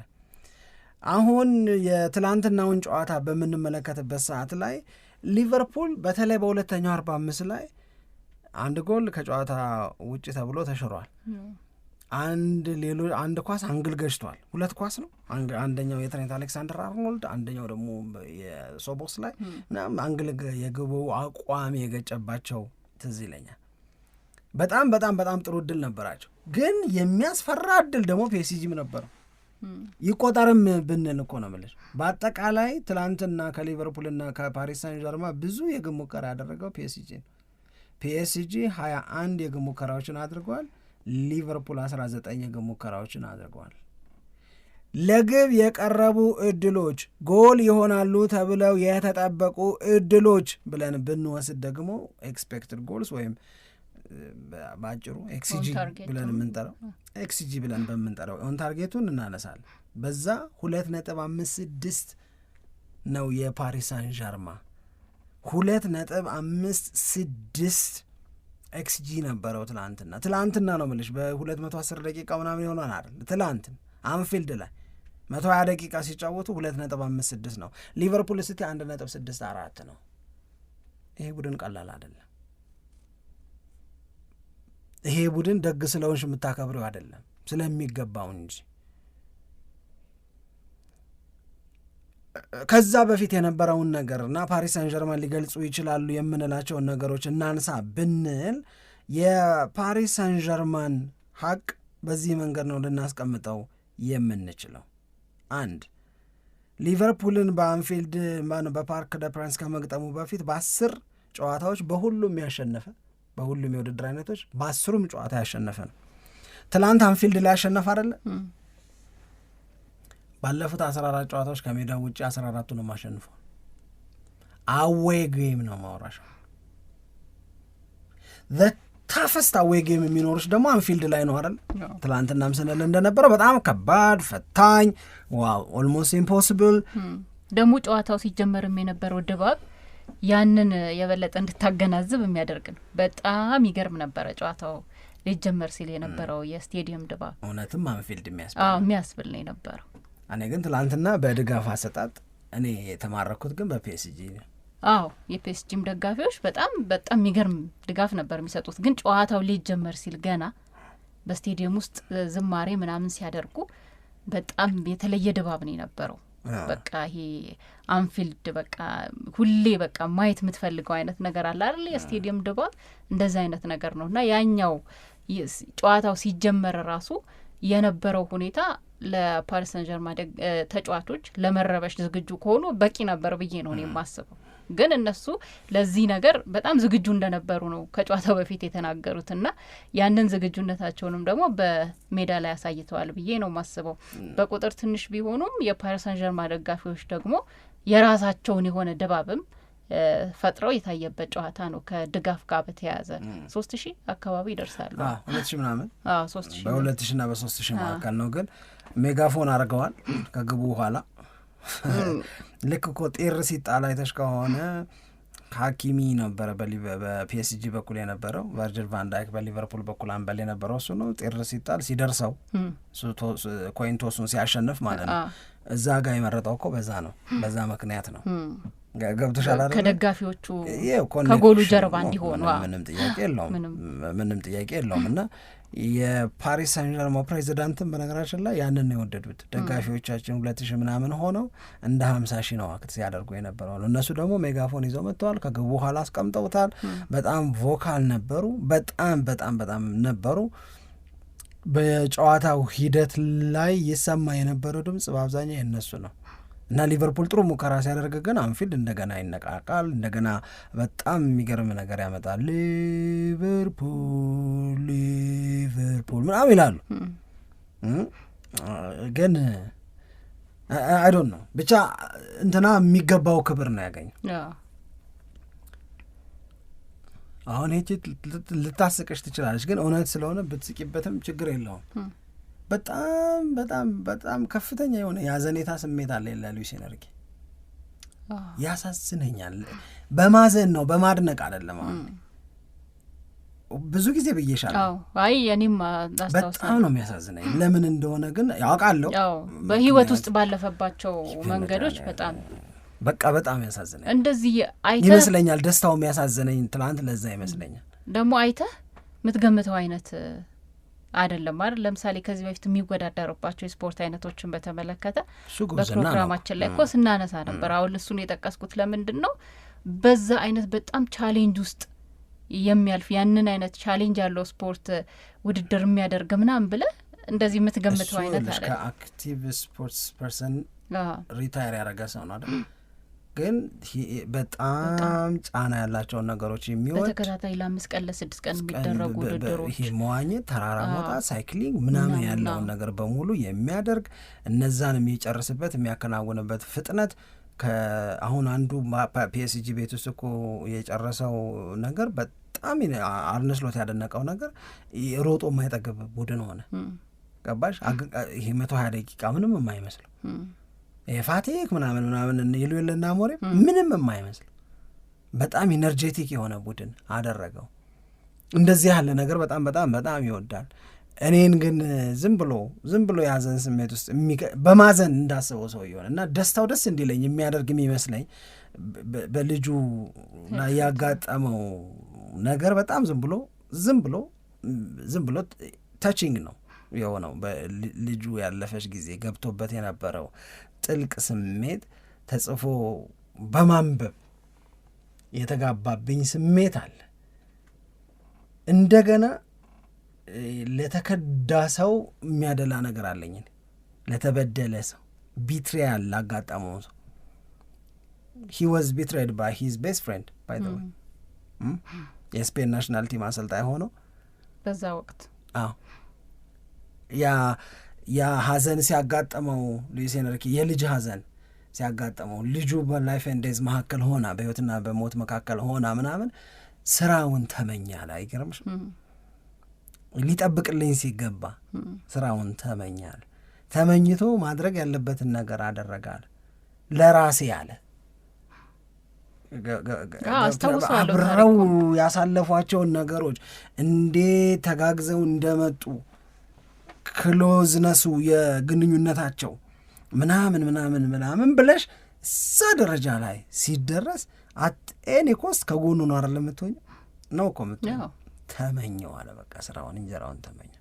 አሁን የትላንትናውን ጨዋታ በምንመለከትበት ሰዓት ላይ ሊቨርፑል በተለይ በሁለተኛው 45 ላይ አንድ ጎል ከጨዋታ ውጭ ተብሎ ተሽሯል። አንድ ኳስ አንግል ገጭቷል። ሁለት ኳስ ነው፣ አንደኛው የትሬንት አሌክሳንደር አርኖልድ፣ አንደኛው ደግሞ የሶቦስ ላይ ምናምን አንግል የግቡ አቋም የገጨባቸው ትዝ ይለኛል። በጣም በጣም በጣም ጥሩ እድል ነበራቸው። ግን የሚያስፈራ እድል ደግሞ ፔሲጂም ነበረው። ይቆጠርም ብንል እኮ ነው የምልሽ። በአጠቃላይ ትላንትና ከሊቨርፑልና ከፓሪስ ሳን ዠርማ ብዙ የግብ ሙከራ ያደረገው ፒኤስጂ ነው። ፒኤስጂ 21 የግብ ሙከራዎችን አድርገዋል። ሊቨርፑል 19 የግብ ሙከራዎችን አድርገዋል። ለግብ የቀረቡ እድሎች ጎል ይሆናሉ ተብለው የተጠበቁ እድሎች ብለን ብንወስድ ደግሞ ኤክስፔክትድ ጎልስ ወይም በአጭሩ ኤክስጂ ብለን የምንጠራው ኤክስጂ ብለን በምንጠራው ኦን ታርጌቱን እናነሳለን። በዛ 2.56 ነው የፓሪስ ሳን ዠርማ 2.56 ኤክስጂ ነበረው ትላንትና ነው የምልሽ። በ210 ደቂቃ ምናምን ይሆናል አይደል? ትላንት አንፊልድ ላይ 120 ደቂቃ ሲጫወቱ 2.56 ነው። ሊቨርፑል ሲቲ 1.64 ነው። ይሄ ቡድን ቀላል አይደለም። ይሄ ቡድን ደግ ስለሆንሽ የምታከብረው አይደለም፣ ስለሚገባው እንጂ። ከዛ በፊት የነበረውን ነገር እና ፓሪስ ሳን ዠርማን ሊገልጹ ይችላሉ የምንላቸውን ነገሮች እናንሳ ብንል የፓሪስ ሳን ዠርማን ሀቅ በዚህ መንገድ ነው ልናስቀምጠው የምንችለው። አንድ ሊቨርፑልን በአንፊልድ በፓርክ ደ ፕራንስ ከመግጠሙ በፊት በ10 ጨዋታዎች በሁሉም ያሸነፈ፣ በሁሉም የውድድር አይነቶች በ10ሩም ጨዋታ ያሸነፈ ነው። ትላንት አንፊልድ ላይ ያሸነፈ አይደለ? ባለፉት 14 ጨዋታዎች ከሜዳ ውጭ 14ቱንም አሸንፏል። አዌይ ጌም ነው ማውራሽ። ታፈስት አዌይ ጌም የሚኖሩች ደግሞ አንፊልድ ላይ ነው አይደል? ትላንትናም ስንል እንደነበረው በጣም ከባድ ፈታኝ፣ ዋው ኦልሞስት ኢምፖሲብል። ደግሞ ጨዋታው ሲጀመርም የነበረው ድባብ ያንን የበለጠ እንድታገናዝብ የሚያደርግ ነው። በጣም ይገርም ነበረ ጨዋታው ሊጀመር ሲል የነበረው የስቴዲየም ድባብ እውነትም አንፊልድ የሚያስብል ነው የነበረው። እኔ ግን ትላንትና በድጋፍ አሰጣጥ እኔ የተማረኩት ግን በፒኤስጂ ነው። አዎ የፒኤስጂም ደጋፊዎች በጣም የሚገርም ድጋፍ ነበር የሚሰጡት። ግን ጨዋታው ሊጀመር ሲል ገና በስቴዲየም ውስጥ ዝማሬ ምናምን ሲያደርጉ በጣም የተለየ ድባብ ነው የነበረው። በቃ ይሄ አንፊልድ በቃ ሁሌ በቃ ማየት የምትፈልገው አይነት ነገር አለ አይደል? የስቴዲየም ድባብ እንደዛ አይነት ነገር ነው እና ያኛው ጨዋታው ሲጀመር ራሱ የነበረው ሁኔታ ለፓሪስ ሰን ዠርማ ተጫዋቾች ለመረበሽ ዝግጁ ከሆኑ በቂ ነበር ብዬ ነው የማስበው። ግን እነሱ ለዚህ ነገር በጣም ዝግጁ እንደነበሩ ነው ከጨዋታው በፊት የተናገሩትና ያንን ዝግጁነታቸውንም ደግሞ በሜዳ ላይ አሳይተዋል ብዬ ነው የማስበው። በቁጥር ትንሽ ቢሆኑም የፓሪስ ሰን ዠርማ ደጋፊዎች ደግሞ የራሳቸውን የሆነ ድባብም ፈጥረው የታየበት ጨዋታ ነው። ከድጋፍ ጋር በተያያዘ 3000 አካባቢ ይደርሳሉ። 2000 ምናምን 3000 በ2000 እና በ3000 መካከል ነው። ግን ሜጋፎን አድርገዋል ከግቡ በኋላ። ልክ እኮ ጤር ሲጣል አይተሽ ከሆነ ሀኪሚ ነበረ በፒኤስጂ በኩል የነበረው፣ ቨርጅል ቫን ዳይክ በሊቨርፑል በኩል አንበል የነበረው እሱ ነው። ጤር ሲጣል ሲደርሰው ኮይንቶሱን ሲያሸንፍ ማለት ነው። እዛ ጋር የመረጠው እኮ በዛ ነው፣ በዛ ምክንያት ነው። ገብቶሻል አይደል? ከደጋፊዎቹ ከጎሉ ጀርባ እንዲሆኑ ምንም ጥያቄ የለውም። እና የፓሪስ ሳን ዠርማ ፕሬዚዳንትም በነገራችን ላይ ያንን ነው የወደዱት። ደጋፊዎቻችን 2000 ምናምን ሆነው እንደ 50,000 ነው አክት ሲያደርጉ የነበረው። እነሱ ደግሞ ሜጋፎን ይዘው መጥተዋል። ከግቡ በኋላ አስቀምጠውታል። በጣም ቮካል ነበሩ፣ በጣም ነበሩ። በጨዋታው ሂደት ላይ ይሰማ የነበረው ድምጽ በአብዛኛው የነሱ ነው። እና ሊቨርፑል ጥሩ ሙከራ ሲያደርግ ግን አንፊልድ እንደገና ይነቃቃል፣ እንደገና በጣም የሚገርም ነገር ያመጣል። ሊቨርፑል ምናምን ይላሉ። ግን አይ ዶንት ኖ ብቻ እንትና የሚገባው ክብር ነው ያገኘው። አሁን ይህቺ ልታስቅሽ ትችላለች፣ ግን እውነት ስለሆነ ብትስቂበትም ችግር የለውም። በጣም ከፍተኛ የሆነ የአዘኔታ ስሜት አለ ይላል ሉዊስ ኤንሪኬ። ያሳዝነኛል። በማዘን ነው በማድነቅ አይደለም። አሁን ብዙ ጊዜ ብዬሻለሁ። አይ እኔም በጣም ነው የሚያሳዝነኝ። ለምን እንደሆነ ግን ያውቃለሁ። በህይወት ውስጥ ባለፈባቸው መንገዶች በጣም ያሳዝነኝ። እንደዚህ አይተህ ይመስለኛል ደስታው የሚያሳዝነኝ ትላንት ለዛ ይመስለኛል። ደግሞ አይተህ የምትገምተው አይነት አይደለም አይደል? ለምሳሌ ከዚህ በፊት የሚወዳደሩባቸው የስፖርት አይነቶችን በተመለከተ በፕሮግራማችን ላይ እኮ ስናነሳ ነበር። አሁን እሱን የጠቀስኩት ለምንድን ነው? በዛ አይነት በጣም ቻሌንጅ ውስጥ የሚያልፍ ያንን አይነት ቻሌንጅ ያለው ስፖርት ውድድር የሚያደርግ ምናምን ብለህ እንደዚህ የምትገምተው አይነት አይደል። ከአክቲቭ ስፖርትስ ፐርሰን ሪታየር ያደረገ ሰው ነው አይደል? ግን በጣም ጫና ያላቸውን ነገሮች የሚወድ በተከታታይ ለ5 ቀን ለ6 ቀን የሚደረጉ ውድድሮች ይሄ መዋኘት፣ ተራራ መውጣት፣ ሳይክሊንግ ምናምን ያለውን ነገር በሙሉ የሚያደርግ እነዛን የሚጨርስበት የሚያከናውንበት ፍጥነት አሁን አንዱ ፒኤስጂ ቤት ውስጥ እኮ የጨረሰው ነገር በጣም አርነ ስሎት ያደነቀው ነገር ሮጦ የማይጠግብ ቡድን ሆነ። ገባሽ? ይሄ 120 ደቂቃ ምንም የማይመስለው ፋቲክ ምናምን ይሉ የለና ሞሬ ምንም የማይመስል በጣም ኢነርጄቲክ የሆነ ቡድን አደረገው። እንደዚህ ያለ ነገር በጣም በጣም በጣም ይወዳል። እኔን ግን ዝም ብሎ የያዘን ስሜት ውስጥ በማዘን እንዳስበው ሰው ይሆን እና ደስታው ደስ እንዲለኝ የሚያደርግ የሚመስለኝ በልጁ ላይ ያጋጠመው ነገር በጣም ዝም ብሎ ታቺንግ ነው የሆነው። በልጁ ያለፈች ጊዜ ገብቶበት የነበረው ጥልቅ ስሜት ተጽፎ በማንበብ የተጋባብኝ ስሜት አለ። እንደገና ለተከዳ ሰው የሚያደላ ነገር አለኝ። ለተበደለ ሰው ቢትሪያል ላጋጠመው ሰው he was betrayed by his best friend by the way የስፔን ናሽናል ቲም አሰልጣኝ ሆኖ በዛ ወቅት ያ ሀዘን ሲያጋጠመው ሉዊስ ኤንሪኬ የልጅ ሀዘን ሲያጋጠመው ልጁ በላይፍ ኤንድ ዴዝ መካከል ሆና በህይወትና በሞት መካከል ሆና ምናምን ስራውን ተመኛል። አይገርምሽ? ሊጠብቅልኝ ሲገባ ስራውን ተመኛል። ተመኝቶ ማድረግ ያለበትን ነገር አደረጋል። ለራሴ ያለ አብረው ያሳለፏቸውን ነገሮች እንዴት ተጋግዘው እንደመጡ ክሎዝነሱ የግንኙነታቸው ምናምን ብለሽ እዛ ደረጃ ላይ ሲደረስ ኤኒ ኮስት ከጎኑ ነው አይደል የምትሆኝ ነው እኮ የምትሆኝ። ተመኘው አለ በቃ ስራውን እንጀራውን ተመኘ።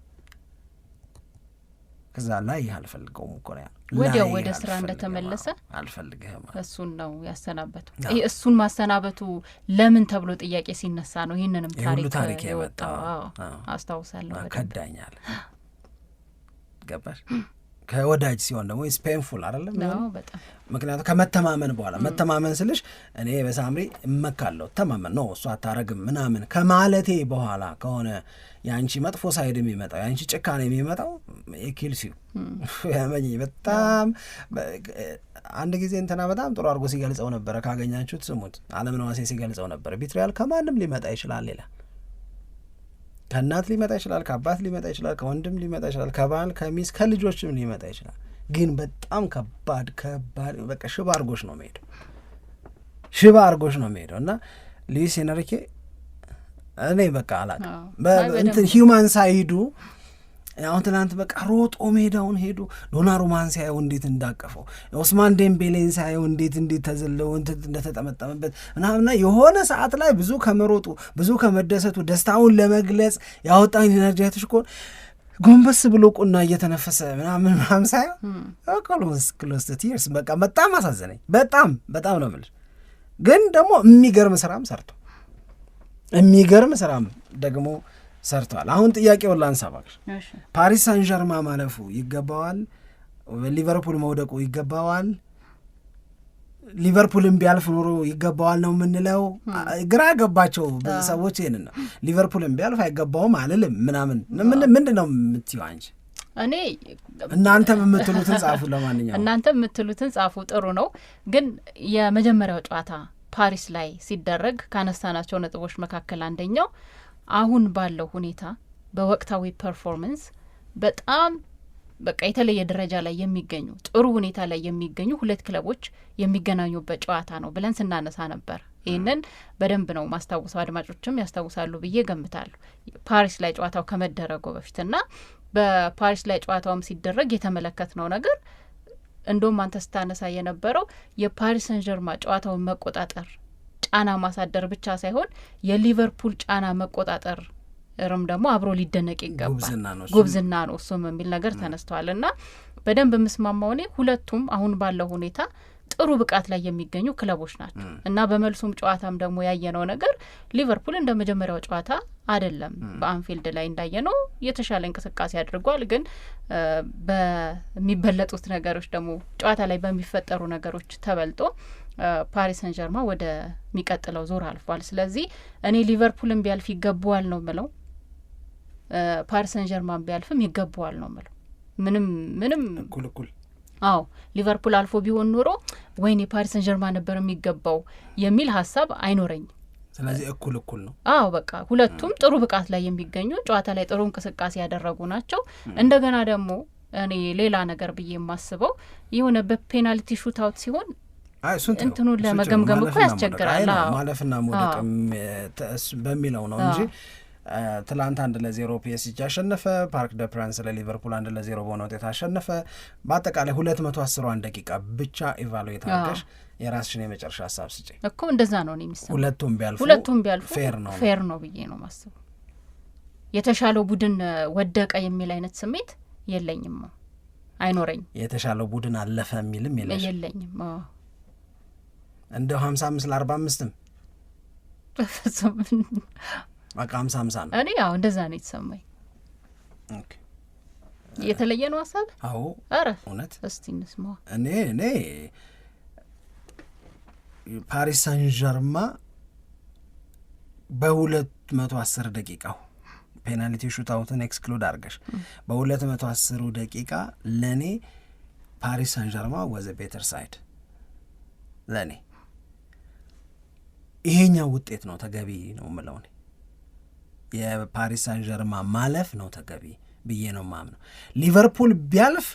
ከዛ ላይ አልፈልገውም እኮ ነው ወዲያው ወደ ስራ እንደተመለሰ አልፈልግህም እሱን ነው ያሰናበቱ። እሱን ማሰናበቱ ለምን ተብሎ ጥያቄ ሲነሳ ነው ይህንንም ታሪክ የወጣው። አስታውሳለሁ። ከዳኛል ገባሽ? ከወዳጅ ሲሆን ደግሞ ስፔንፉል አይደለም ነው በጣም። ምክንያቱም ከመተማመን በኋላ መተማመን ስልሽ እኔ በሳምሪ እመካለሁ ተማመን ነው እሱ አታረግም ምናምን ከማለቴ በኋላ ከሆነ ያንቺ መጥፎ ሳይድ የሚመጣው ያንቺ ጭካኔ የሚመጣው ኪልሲዩ ያመኝ በጣም አንድ ጊዜ እንትና በጣም ጥሩ አድርጎ ሲገልጸው ነበረ። ካገኛችሁት ስሙት። አለም ነዋሴ ሲገልጸው ነበረ። ቢትሪያል ከማንም ሊመጣ ይችላል ይላል። ከእናት ሊመጣ ይችላል፣ ከአባት ሊመጣ ይችላል፣ ከወንድም ሊመጣ ይችላል፣ ከባል ከሚስ ከልጆችም ሊመጣ ይችላል። ግን በጣም ከባድ በቃ ሽባ አርጎሽ ነው የሚሄደው እና ሉዊስ ኤንሪኬ እኔ በቃ አላውቅም እንትን ሂውማን ሳይዱ አሁን ትናንት በቃ ሮጦ ሜዳውን ሄዱ። ዶናሩማን ሲያየው እንዴት እንዳቀፈው፣ ኦስማን ዴምቤሌን ሲያየው እንዴት ተዘለው እንደተጠመጠመበት ምናምና የሆነ ሰዓት ላይ ብዙ ከመሮጡ ብዙ ከመደሰቱ ደስታውን ለመግለጽ ያወጣኝ ኢነርጂያቶች እኮ ጎንበስ ብሎ ቁና እየተነፈሰ ምናምን ሳየው ክሎስ ቱ ቲርስ በቃ በጣም አሳዘነኝ። በጣም ነው የምልሽ። ግን ደግሞ የሚገርም ስራም ደግሞ ሰርተዋል። አሁን ጥያቄውን ላንሳ እባክሽ። ፓሪስ ሳን ዠርማ ማለፉ ይገባዋል? ሊቨርፑል መውደቁ ይገባዋል? ሊቨርፑልን ቢያልፍ ኖሮ ይገባዋል ነው የምንለው? ግራ ገባቸው ሰዎች። ይሄንን ነው ሊቨርፑልን ቢያልፍ አይገባውም አልልም ምናምን። ምንድን ነው የምትይው አንቺ? እኔ እናንተም የምትሉትን ጻፉ። ለማንኛውም እናንተም የምትሉትን ጻፉ። ጥሩ ነው። ግን የመጀመሪያው ጨዋታ ፓሪስ ላይ ሲደረግ ካነሳናቸው ነጥቦች መካከል አንደኛው አሁን ባለው ሁኔታ በወቅታዊ ፐርፎርመንስ በጣም በቃ የተለየ ደረጃ ላይ የሚገኙ ጥሩ ሁኔታ ላይ የሚገኙ ሁለት ክለቦች የሚገናኙበት ጨዋታ ነው ብለን ስናነሳ ነበር። ይህንን በደንብ ነው ማስታወሰው፣ አድማጮችም ያስታውሳሉ ብዬ ገምታለሁ። ፓሪስ ላይ ጨዋታው ከመደረጉ በፊትና በፓሪስ ላይ ጨዋታውም ሲደረግ የተመለከትነው ነገር እንደውም አንተ ስታነሳ የነበረው የፓሪስ ሰን ዠርማ ጨዋታውን መቆጣጠር ጫና ማሳደር ብቻ ሳይሆን የሊቨርፑል ጫና መቆጣጠር ደግሞ አብሮ ሊደነቅ ይገባል። ጉብዝና ነው እሱም የሚል ነገር ተነስተዋል። እና በደንብ የምስማማው እኔ ሁለቱም አሁን ባለው ሁኔታ ጥሩ ብቃት ላይ የሚገኙ ክለቦች ናቸው እና በመልሱም ጨዋታም ደግሞ ያየነው ነገር ሊቨርፑል እንደ መጀመሪያው ጨዋታ አይደለም። በአንፊልድ ላይ እንዳየነው የተሻለ እንቅስቃሴ አድርጓል። ግን በሚበለጡት ነገሮች ደግሞ ጨዋታ ላይ በሚፈጠሩ ነገሮች ተበልጦ ፓሪስ ሰን ጀርማ ወደ ሚቀጥለው ዙር አልፏል። ስለዚህ እኔ ሊቨርፑልን ቢያልፍ ይገባዋል ነው ምለው፣ ፓሪስ ሰን ጀርማን ቢያልፍም ይገባዋል ነው ምለው። ምንም እኩል አዎ ሊቨርፑል አልፎ ቢሆን ኖሮ ወይኔ ፓሪስ ሰን ጀርማ ነበር የሚገባው የሚል ሀሳብ አይኖረኝም። ስለዚህ እኩል ነው። አዎ በቃ ሁለቱም ጥሩ ብቃት ላይ የሚገኙ ጨዋታ ላይ ጥሩ እንቅስቃሴ ያደረጉ ናቸው። እንደገና ደግሞ እኔ ሌላ ነገር ብዬ የማስበው የሆነ በፔናልቲ ሹት አውት ሲሆን እንትኑን ለመገምገም እኮ ያስቸግራል። ማለፍና መውደቅ በሚለው ነው እንጂ ትላንት 1-0 ፒኤስጂ አሸነፈ። ፓርክ ደ ፕራንስ ለሊቨርፑል 1-0 በሆነ ውጤት አሸነፈ። በአጠቃላይ 210 ደቂቃ ብቻ ኢቫሉዌት አድርገሽ የራስሽን የመጨረሻ ሀሳብ ስጪ እኮ። እንደዛ ነው የሚሰማው። ሁለቱም ቢያልፉ ፌር ነው ብዬ ነው ማስበው። የተሻለው ቡድን ወደቀ የሚል አይነት ስሜት የለኝም፣ አይኖረኝም። የተሻለው ቡድን አለፈ የሚልም የለኝም። እንደው 55-45 በፍጹም በቃ 50-50 ነው። እኔ ያው እንደዛ ነው የተሰማኝ። የተለየ ነው ሀሳብ። አዎ ኧረ እውነት እስቲ እንስማው። እኔ ፓሪስ ሳን ዠርማ በ210 ደቂቃው ፔናልቲ ሹታውትን ኤክስክሉድ አድርገሽ በ210 ደቂቃ ለእኔ ፓሪስ ሳን ዠርማ ወዘ ቤተር ሳይድ። ለእኔ ይሄኛው ውጤት ነው ተገቢ ነው የምለው። የፓሪስ ሳን ዠርማ ማለፍ ነው ተገቢ ብዬ ነው ማምነው። ሊቨርፑል ቢያልፍ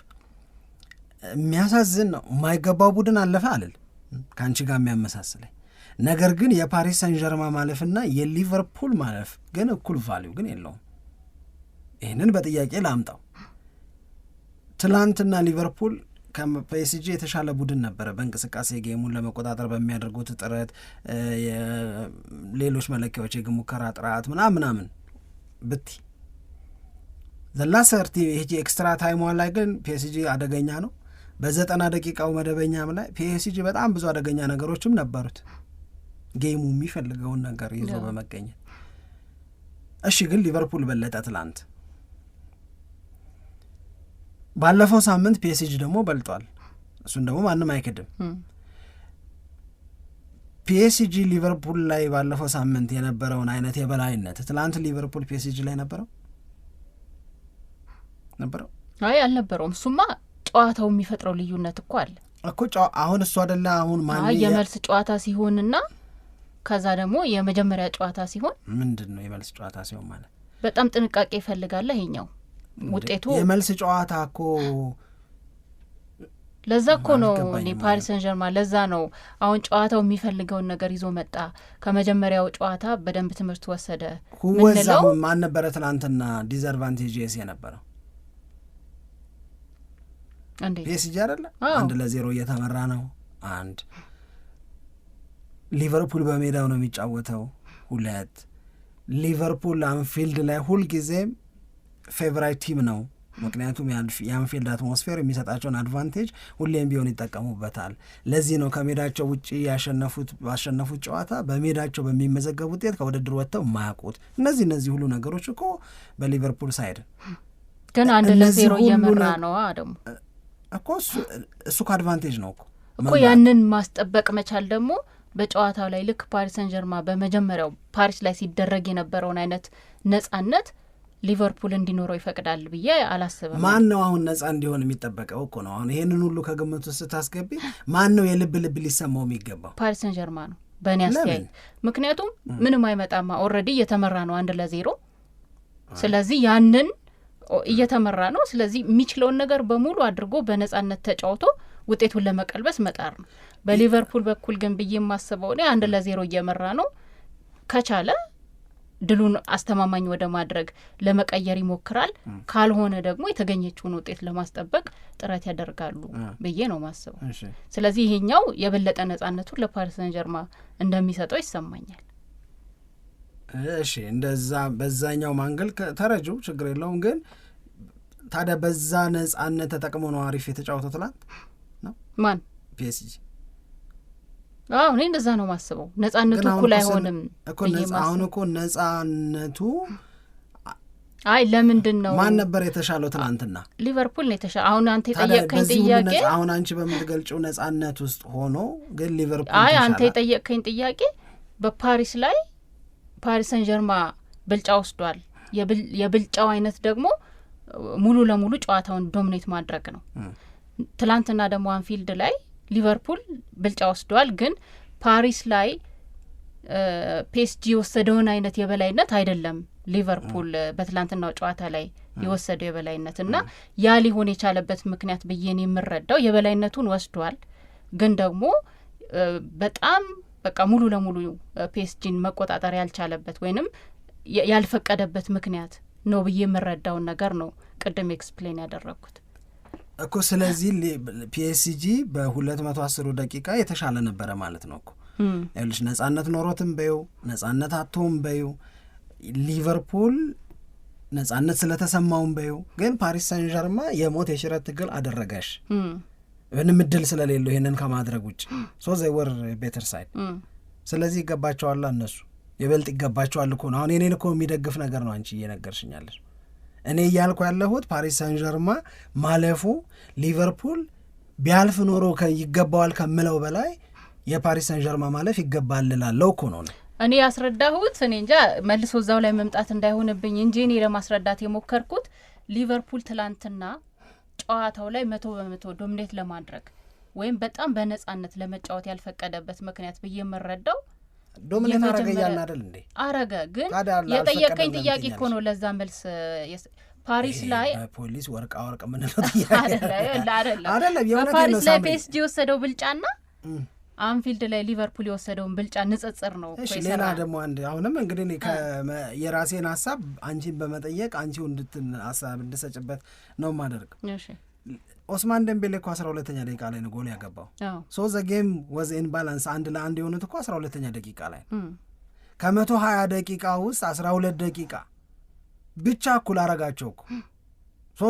የሚያሳዝን ነው። የማይገባው ቡድን አለፈ አልል ከአንቺ ጋር የሚያመሳስለኝ ነገር ግን የፓሪስ ሳን ዠርማ ማለፍና የሊቨርፑል ማለፍ ግን እኩል ቫሊዩ ግን የለውም። ይህንን በጥያቄ ላምጣው። ትላንትና ሊቨርፑል ከፒኤስጂ የተሻለ ቡድን ነበረ። በእንቅስቃሴ ጌሙን ለመቆጣጠር በሚያደርጉት ጥረት፣ ሌሎች መለኪያዎች፣ የግብ ሙከራ ጥራት ምናምን ብቲ ዘላሰርቲ ይሄ ኤክስትራ ታይሟ ላይ ግን ፒኤስጂ አደገኛ ነው። በ90 ደቂቃው መደበኛም ላይ ፒኤስጂ በጣም ብዙ አደገኛ ነገሮችም ነበሩት፣ ጌሙ የሚፈልገውን ነገር ይዞ በመገኘት። እሺ ግን ሊቨርፑል በለጠ ትላንት። ባለፈው ሳምንት ፒኤስጂ ደግሞ በልጧል። እሱን ደግሞ ማንም አይክድም። ፒኤስጂ ሊቨርፑል ላይ ባለፈው ሳምንት የነበረውን አይነት የበላይነት ትላንት ሊቨርፑል ፒኤስጂ ላይ ነበረው? አይ አልነበረውም። እሱማ ጨዋታው የሚፈጥረው ልዩነት እኮ አለ እኮ። አሁን እሱ አይደለ አሁን ማን የመልስ ጨዋታ ሲሆንና ከዛ ደግሞ የመጀመሪያ ጨዋታ ሲሆን ምንድን ነው የመልስ ጨዋታ ሲሆን ማለት በጣም ጥንቃቄ ይፈልጋል። ይሄኛው ውጤቱ የመልስ ጨዋታ እኮ ለዛ እኮ ነው እኔ ፓሪስ ሰን ዠርማ ለዛ ነው አሁን ጨዋታው የሚፈልገውን ነገር ይዞ መጣ። ከመጀመሪያው ጨዋታ በደንብ ትምህርት ወሰደ። ሁወዛው ማን ነበረ ትናንትና ዲስአድቫንቴጅስ የነበረው? ፒኤስጂ አይደለ 1-0 እየተመራ ነው። አንድ ሊቨርፑል በሜዳው ነው የሚጫወተው። ሁለት ሊቨርፑል አንፊልድ ላይ ሁልጊዜም ፌቨራይት ቲም ነው። ምክንያቱም የአንፊልድ አትሞስፌር የሚሰጣቸውን አድቫንቴጅ ሁሌም ቢሆን ይጠቀሙበታል። ለዚህ ነው ከሜዳቸው ውጭ ባሸነፉት ጨዋታ በሜዳቸው በሚመዘገብ ውጤት ከውድድር ወጥተው የማያውቁት። እነዚህ ሁሉ ነገሮች እኮ በሊቨርፑል ሳይድ ግን 1-0 እየመራ ነው ደግሞ እኮ እሱ ከአድቫንቴጅ ነው እኮ ያንን ማስጠበቅ መቻል ደግሞ በጨዋታው ላይ ልክ ፓሪስ ሰን ዠርማ በመጀመሪያው ፓሪስ ላይ ሲደረግ የነበረውን አይነት ነጻነት ሊቨርፑል እንዲኖረው ይፈቅዳል ብዬ አላስብም። ማን ነው አሁን ነጻ እንዲሆን የሚጠበቀው እኮ ነው። አሁን ይሄንን ሁሉ ከግምት ውስጥ ስታስገቢ ማን ነው የልብ ሊሰማው የሚገባው? ፓሪስ ሰን ዠርማ ነው በእኔ አስተያየት። ምክንያቱም ምንም አይመጣማ፣ ኦልሬዲ እየተመራ ነው 1-0። ስለዚህ ያንን እየተመራ ነው። ስለዚህ የሚችለውን ነገር በሙሉ አድርጎ በነጻነት ተጫውቶ ውጤቱን ለመቀልበስ መጣር ነው። በሊቨርፑል በኩል ግን ብዬ የማስበው እኔ 1-0 እየመራ ነው፣ ከቻለ ድሉን አስተማማኝ ወደ ማድረግ ለመቀየር ይሞክራል። ካልሆነ ደግሞ የተገኘችውን ውጤት ለማስጠበቅ ጥረት ያደርጋሉ ብዬ ነው ማስበው። ስለዚህ ይሄኛው የበለጠ ነጻነቱን ለፓሪስ ሰን ዠርማ እንደሚሰጠው ይሰማኛል። እሺ እንደዛ በዛኛው ማንገል ተረጁ ችግር የለውም። ግን ታዲያ በዛ ነጻነት ተጠቅሞ ነው አሪፍ የተጫወተው ትላንት ነው ማን? ፒኤስጂ እኔ እንደዛ ነው ማስበው። ነጻነቱ እኩል አይሆንም እኮ አሁን እኮ ነጻነቱ ለምንድን ነው ማን ነበር የተሻለው ትናንትና? ሊቨርፑል ነው የተሻለው። አሁን አንተ የጠየቅከኝ ጥያቄ አሁን አንቺ በምትገልጪው ነጻነት ውስጥ ሆኖ ግን ሊቨርፑል አንተ የጠየቅከኝ ጥያቄ በፓሪስ ላይ ፓሪስ ሰን ጀርማ ብልጫ ወስዷል። የብልጫው አይነት ደግሞ ሙሉ ለሙሉ ጨዋታውን ዶሚኔት ማድረግ ነው። ትላንትና ደግሞ አንፊልድ ላይ ሊቨርፑል ብልጫ ወስዷል። ግን ፓሪስ ላይ ፒኤስጂ የወሰደውን አይነት የበላይነት አይደለም ሊቨርፑል በትላንትናው ጨዋታ ላይ የወሰደው የበላይነት እና ያ ሊሆን የቻለበት ምክንያት ብዬን የምረዳው የበላይነቱን ወስዷል፣ ግን ደግሞ በጣም በቃ ሙሉ ለሙሉ ፒኤስጂን መቆጣጠር ያልቻለበት ወይንም ያልፈቀደበት ምክንያት ነው ብዬ የምረዳውን ነገር ነው ቅድም ኤክስፕሌን ያደረግኩት እኮ። ስለዚህ ፒኤስጂ በ210 ደቂቃ የተሻለ ነበረ ማለት ነው እኮ። ይኸውልሽ ነጻነት ኖሮትም በይው ነጻነት አቶም በይው ሊቨርፑል ነጻነት ስለተሰማውም በይው፣ ግን ፓሪስ ሳን ዠርማ የሞት የሽረት ትግል አደረገሽ ምንም እድል ስለሌለው ይሄንን ከማድረግ ውጭ ዘይ ወር ቤተር ሳይድ። ስለዚህ ይገባቸዋል፣ እነሱ ይበልጥ ይገባቸዋል እኮ ነው። አሁን የኔን እኮ የሚደግፍ ነገር ነው አንቺ እየነገርሽኛለሽ። እኔ እያልኩ ያለሁት ፓሪስ ሳን ዠርማ ማለፉ ሊቨርፑል ቢያልፍ ኖሮ ይገባዋል ከምለው በላይ የፓሪስ ሳን ዠርማ ማለፍ ይገባል እላለሁ እኮ ነው እኔ ያስረዳሁት። እኔ እንጃ መልሶ እዛው ላይ መምጣት እንዳይሆንብኝ እንጂ እኔ ለማስረዳት የሞከርኩት ሊቨርፑል ትላንትና ጨዋታው ላይ 100% ዶሚኔት ለማድረግ ወይም በጣም በነጻነት ለመጫወት ያልፈቀደበት ምክንያት ብዬ የምረዳው ዶሚኔት አረገ ያልን አይደል እንዴ? አረገ። ግን የጠየቀኝ ጥያቄ እኮ ነው ለዛ መልስ ፓሪስ ላይ ፖሊስ ወርቃ ምን ነው ጥያቄ አይደለም። ፓሪስ ላይ ፒኤስጂ ወሰደው ብልጫና አንፊልድ ላይ ሊቨርፑል የወሰደውን ብልጫ ንጽጽር ነው። እሺ ሌላ ደግሞ አንድ አሁንም እንግዲህ የራሴን ሀሳብ አንቺን በመጠየቅ አንቺው ሀሳብ እንድሰጭበት ነው ማደርግ። እሺ ኦስማን ደምቤሌ እኮ 12ኛ ደቂቃ ላይ ነው ጎል ያገባው። ዘ ጌም ዋዝ ኢን ባላንስ 1-1 የሆኑት እኮ 12ኛ ደቂቃ ላይ ከ120 ደቂቃ ውስጥ 12 ደቂቃ ብቻ እኩል አረጋቸው እኮ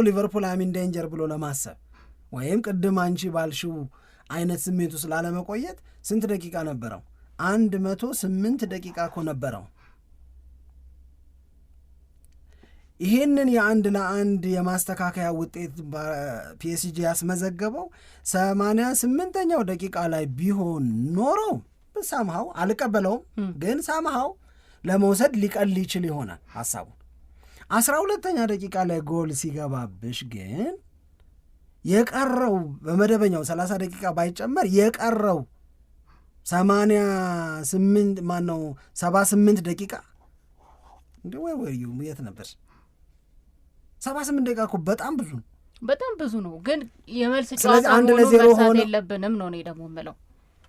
ሊቨርፑል አሚን ዴንጀር ብሎ ለማሰብ ወይም ቅድም አንቺ ባልሽው አይነት ስሜቱ ስላለመቆየት ስንት ደቂቃ ነበረው? 108 ደቂቃ እኮ ነበረው። ይህንን የ1-1 የማስተካከያ ውጤት ፒኤስጂ ያስመዘገበው 88ኛው ደቂቃ ላይ ቢሆን ኖሮ ሳምሃው አልቀበለውም፣ ግን ሳምሃው ለመውሰድ ሊቀል ይችል ይሆናል ሀሳቡ። 12ኛ ደቂቃ ላይ ጎል ሲገባብሽ ግን የቀረው በመደበኛው 30 ደቂቃ ባይጨመር የቀረው 78 ደቂቃ እንዴ ወይ የት ነበር? 78 ደቂቃ እኮ በጣም ብዙ ነው። ግን የመልስ ጨዋታ መሆኑ የለብንም ነው እኔ ደግሞ የምለው።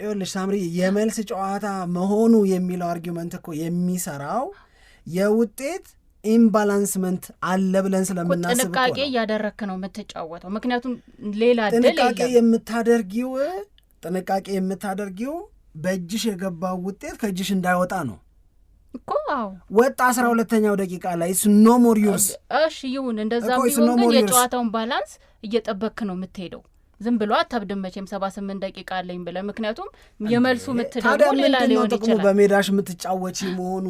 ይኸውልሽ ሳምሪ የመልስ ጨዋታ መሆኑ የሚለው አርጊመንት እኮ የሚሰራው የውጤት ኢምባላንስመንት አለ ብለን ስለምናስብ ጥንቃቄ እያደረክ ነው የምትጫወተው። ምክንያቱም ሌላ ጥንቃቄ የምታደርጊው በእጅሽ የገባው ውጤት ከእጅሽ እንዳይወጣ ነው እኮ። ወጣ 12ኛው ደቂቃ ላይ ኖ ሞር ዩርስ። እሺ ይሁን፣ እንደዛ ቢሆን ግን የጨዋታውን ባላንስ እየጠበክ ነው የምትሄደው። ዝም ብሎ አታብድም መቼም 78 ደቂቃ አለኝ ብለህ። ምክንያቱም የመልሱ ምትደግሞ ሌላ ሊሆን ይችላል። በሜዳሽ የምትጫወቺ መሆኑ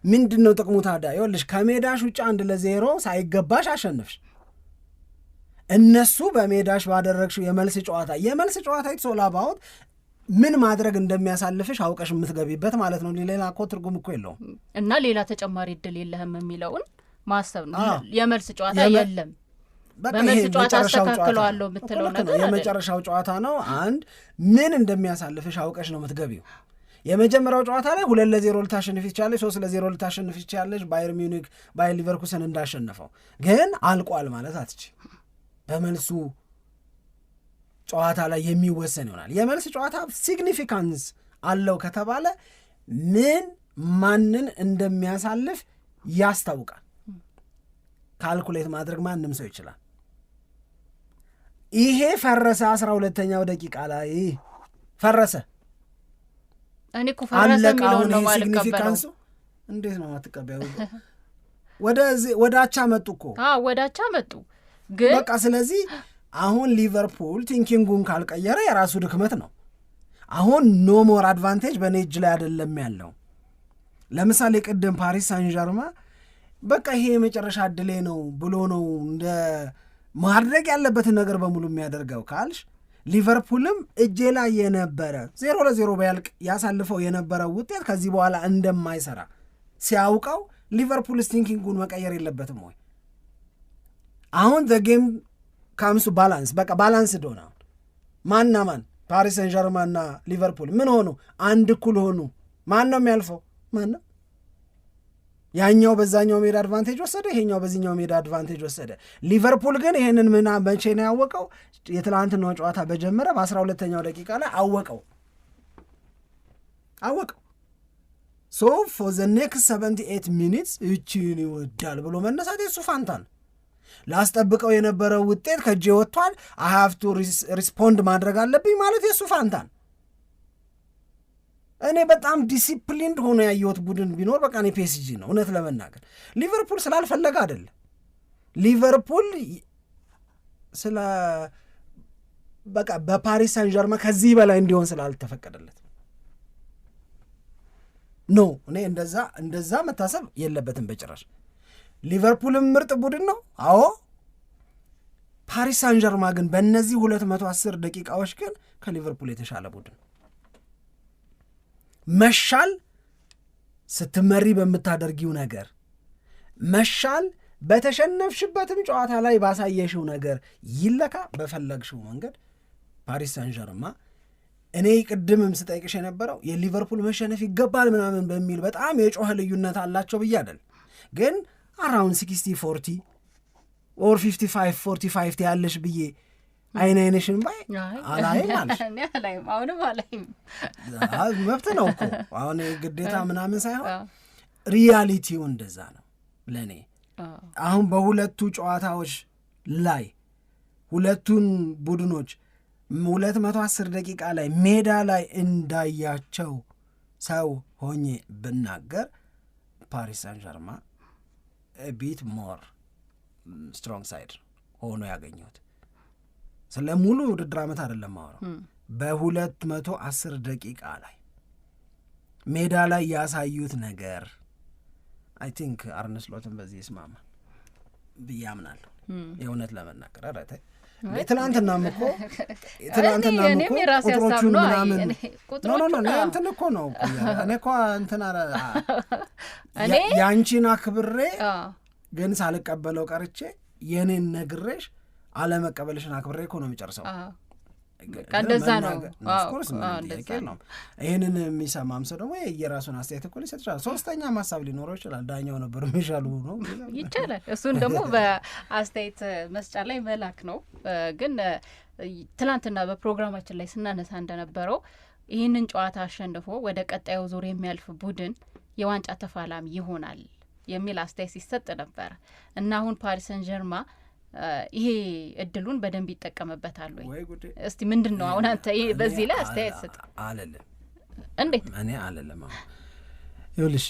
ምንድን ነው ጥቅሙ ታዲያ? ይኸውልሽ ከሜዳሽ ውጭ 1-0 ሳይገባሽ አሸንፍሽ። እነሱ በሜዳሽ ባደረግሽው የመልስ ጨዋታ ኢትሶላባውት ምን ማድረግ እንደሚያሳልፍሽ አውቀሽ የምትገቢበት ማለት ነው። ሌላ እኮ ትርጉም እኮ የለውም። እና ሌላ ተጨማሪ እድል የለህም የሚለውን ማሰብ ነው። የመልስ ጨዋታ የለም በመልስ ጨዋታ አስተካክለዋለሁ የምትለው ነገር የመጨረሻው ጨዋታ ነው። ምን እንደሚያሳልፍሽ አውቀሽ ነው የምትገቢው። የመጀመሪያው ጨዋታ ላይ 2-0 ልታሸንፍ ይቻለሽ፣ 3-0 ልታሸንፍ ይቻለሽ። ባየር ሚዩኒክ ባየር ሊቨርኩሰን እንዳሸነፈው ግን አልቋል ማለት አትች። በመልሱ ጨዋታ ላይ የሚወሰን ይሆናል። የመልስ ጨዋታ ሲግኒፊካንስ አለው ከተባለ ማንን እንደሚያሳልፍ ያስታውቃል። ካልኩሌት ማድረግ ማንም ሰው ይችላል። ይሄ ፈረሰ። 12ኛው ደቂቃ ላይ ፈረሰ። እኔ እኮ ፈረሰ የሚለውን ነው ሲግኒፊካንሱ። እንዴት ነው አትቀበዩ? ወደ አቻ መጡ እኮ ወደ አቻ መጡ። ግን በቃ ስለዚህ አሁን ሊቨርፑል ቲንኪንጉን ካልቀየረ የራሱ ድክመት ነው። አሁን ኖ ሞር አድቫንቴጅ በእኔ እጅ ላይ አይደለም ያለው። ለምሳሌ ቅድም ፓሪስ ሳን ዠርማ በቃ ይሄ የመጨረሻ እድሌ ነው ብሎ ነው እንደ ማድረግ ያለበትን ነገር በሙሉ የሚያደርገው ካልሽ፣ ሊቨርፑልም እጄ ላይ የነበረ 0-0 ቢያልቅ ያሳልፈው የነበረው ውጤት ከዚህ በኋላ እንደማይሰራ ሲያውቀው ሊቨርፑል ስቲንኪንጉን መቀየር የለበትም ወይ? አሁን ዘ ጌም ካምሱ ባላንስ፣ በቃ ባላንስ ዶና ማንና ማን ፓሪስ ሰን ዠርማንና ሊቨርፑል ምን ሆኑ? አንድ እኩል ሆኑ። ማን ነው የሚያልፈው? ማን ነው? ያኛው በዛኛው ሜዳ አድቫንቴጅ ወሰደ፣ ይሄኛው በዚህኛው ሜዳ አድቫንቴጅ ወሰደ። ሊቨርፑል ግን ይሄንን መቼ ነው ያወቀው? የትላንትናው ጨዋታ በጀመረ በ12ኛው ደቂቃ ላይ አወቀው። ሶ ፎር ዘ ኔክስት 78 ሚኒትስ እቺን ይወዳል ብሎ መነሳት የሱ ፋንታ ነው። ላስጠብቀው የነበረው ውጤት ከእጄ ወጥቷል፣ አይ ሃቭ ቱ ሪስፖንድ ማድረግ አለብኝ ማለት የሱ ፋንታ ነው። እኔ በጣም ዲሲፕሊንድ ሆኖ ያየሁት ቡድን ቢኖር በቃ እኔ ፒኤስጂ ነው። እውነት ለመናገር ሊቨርፑል ስላልፈለገ አይደለም፣ ሊቨርፑል ስለ በቃ በፓሪስ ሳን ዠርማ ከዚህ በላይ እንዲሆን ስላልተፈቀደለት ኖ እኔ እንደዛ መታሰብ የለበትም በጭራሽ። ሊቨርፑልም ምርጥ ቡድን ነው። አዎ ፓሪስ ሳን ዠርማ ግን በእነዚህ 210 ደቂቃዎች ግን ከሊቨርፑል የተሻለ ቡድን። መሻል ስትመሪ በምታደርጊው ነገር፣ መሻል በተሸነፍሽበትም ጨዋታ ላይ ባሳየሽው ነገር ይለካ በፈለግሽው መንገድ። ፓሪስ ሳን ዠርማ እኔ ቅድምም ስጠይቅሽ የነበረው የሊቨርፑል መሸነፍ ይገባል ምናምን በሚል በጣም የጮኸ ልዩነት አላቸው ብዬ አይደል፣ ግን አራውንድ 60-40 ኦር 55-45 ያለሽ ብዬ አይነሽን ባይ አላይም አለሽ። አሁንም አላይም። መብት ነው እኮ አሁን ግዴታ ምናምን ሳይሆን ሪያሊቲው እንደዛ ነው ለእኔ። አሁን በሁለቱ ጨዋታዎች ላይ ሁለቱን ቡድኖች 210 ደቂቃ ላይ ሜዳ ላይ እንዳያቸው ሰው ሆኜ ብናገር ፓሪስ ሳን ዠርማ ቢት ሞር ስትሮንግ ሳይድ ሆኖ ያገኘሁት። ስለ ሙሉ ውድድር ዓመት አይደለም ማወራው፣ በ210 ደቂቃ ላይ ሜዳ ላይ ያሳዩት ነገር አይ ቲንክ አርነ ስሎትን በዚህ ይስማማል ብዬ አምናለሁ። የእውነት ለመናገር አረተ ትናንትናም እኮ ቁጥሮቹን ምናምን እንትን እኮ ነው እኔ እኮ እንትን ያንቺን አክብሬ ግን ሳልቀበለው ቀርቼ የኔን ነግሬሽ አለመቀበልሽን አክብሬ እኮ ነው የሚጨርሰው። እንደዛ ነው። ይህንን የሚሰማም ሰው ደግሞ የራሱን አስተያየት እኮ ሊሰጥ ይችላል። ሶስተኛ ሀሳብ ሊኖረው ይችላል። ዳኛው ነበር የሚሻሉ ነው ይቻላል። እሱን ደግሞ በአስተያየት መስጫ ላይ መላክ ነው። ግን ትናንትና በፕሮግራማችን ላይ ስናነሳ እንደነበረው ይህንን ጨዋታ አሸንፎ ወደ ቀጣዩ ዙር የሚያልፍ ቡድን የዋንጫ ተፋላሚ ይሆናል የሚል አስተያየት ሲሰጥ ነበር እና አሁን ፓሪስ ሰን ዠርማ ይሄ እድሉን በደንብ ይጠቀምበታል ወይ? እስቲ ምንድን ነው አሁን አንተ በዚህ ላይ አስተያየት ስጥ። አለለም እንዴት እኔ አለለም። ይኸውልሽ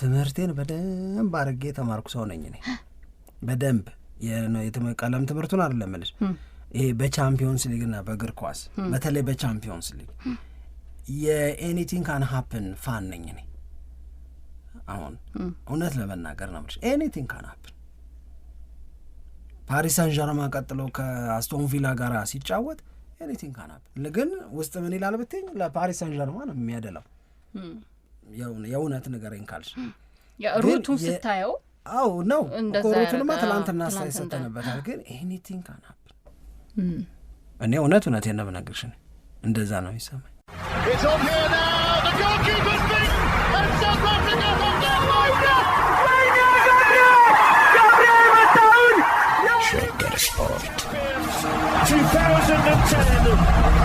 ትምህርቴን በደንብ አድርጌ ተማርኩ ሰው ነኝ እኔ። በደንብ ቀለም ትምህርቱን አይደለም እልሽ፣ ይሄ በቻምፒዮንስ ሊግና በእግር ኳስ በተለይ በቻምፒዮንስ ሊግ የኤኒቲንግ ካን ሀፕን ፋን ነኝ እኔ። አሁን እውነት ለመናገር ነው የምልሽ ኤኒቲንግ ካን ሀፕን። ፓሪስ ሳን ዠርማ ቀጥሎ ከአስቶን ቪላ ጋር ሲጫወት ኤኒቲንግ ካን ሀፕን። ግን ውስጥ ምን ይላል ብትኝ ለፓሪስ ሳን ዠርማ ነው የሚያደላው። የእውነት ንገረኝ ካልሽ ሩቱን ስታየው አው ነው ሩቱንማ ትላንትና ሳይሰተነበታል። ግን ኤኒቲንግ ካን ሀፕን እኔ እውነቴን ነው የምነግርሽ እንደዛ ነው ይሰማኝ። ሸገር ስፖርት 2010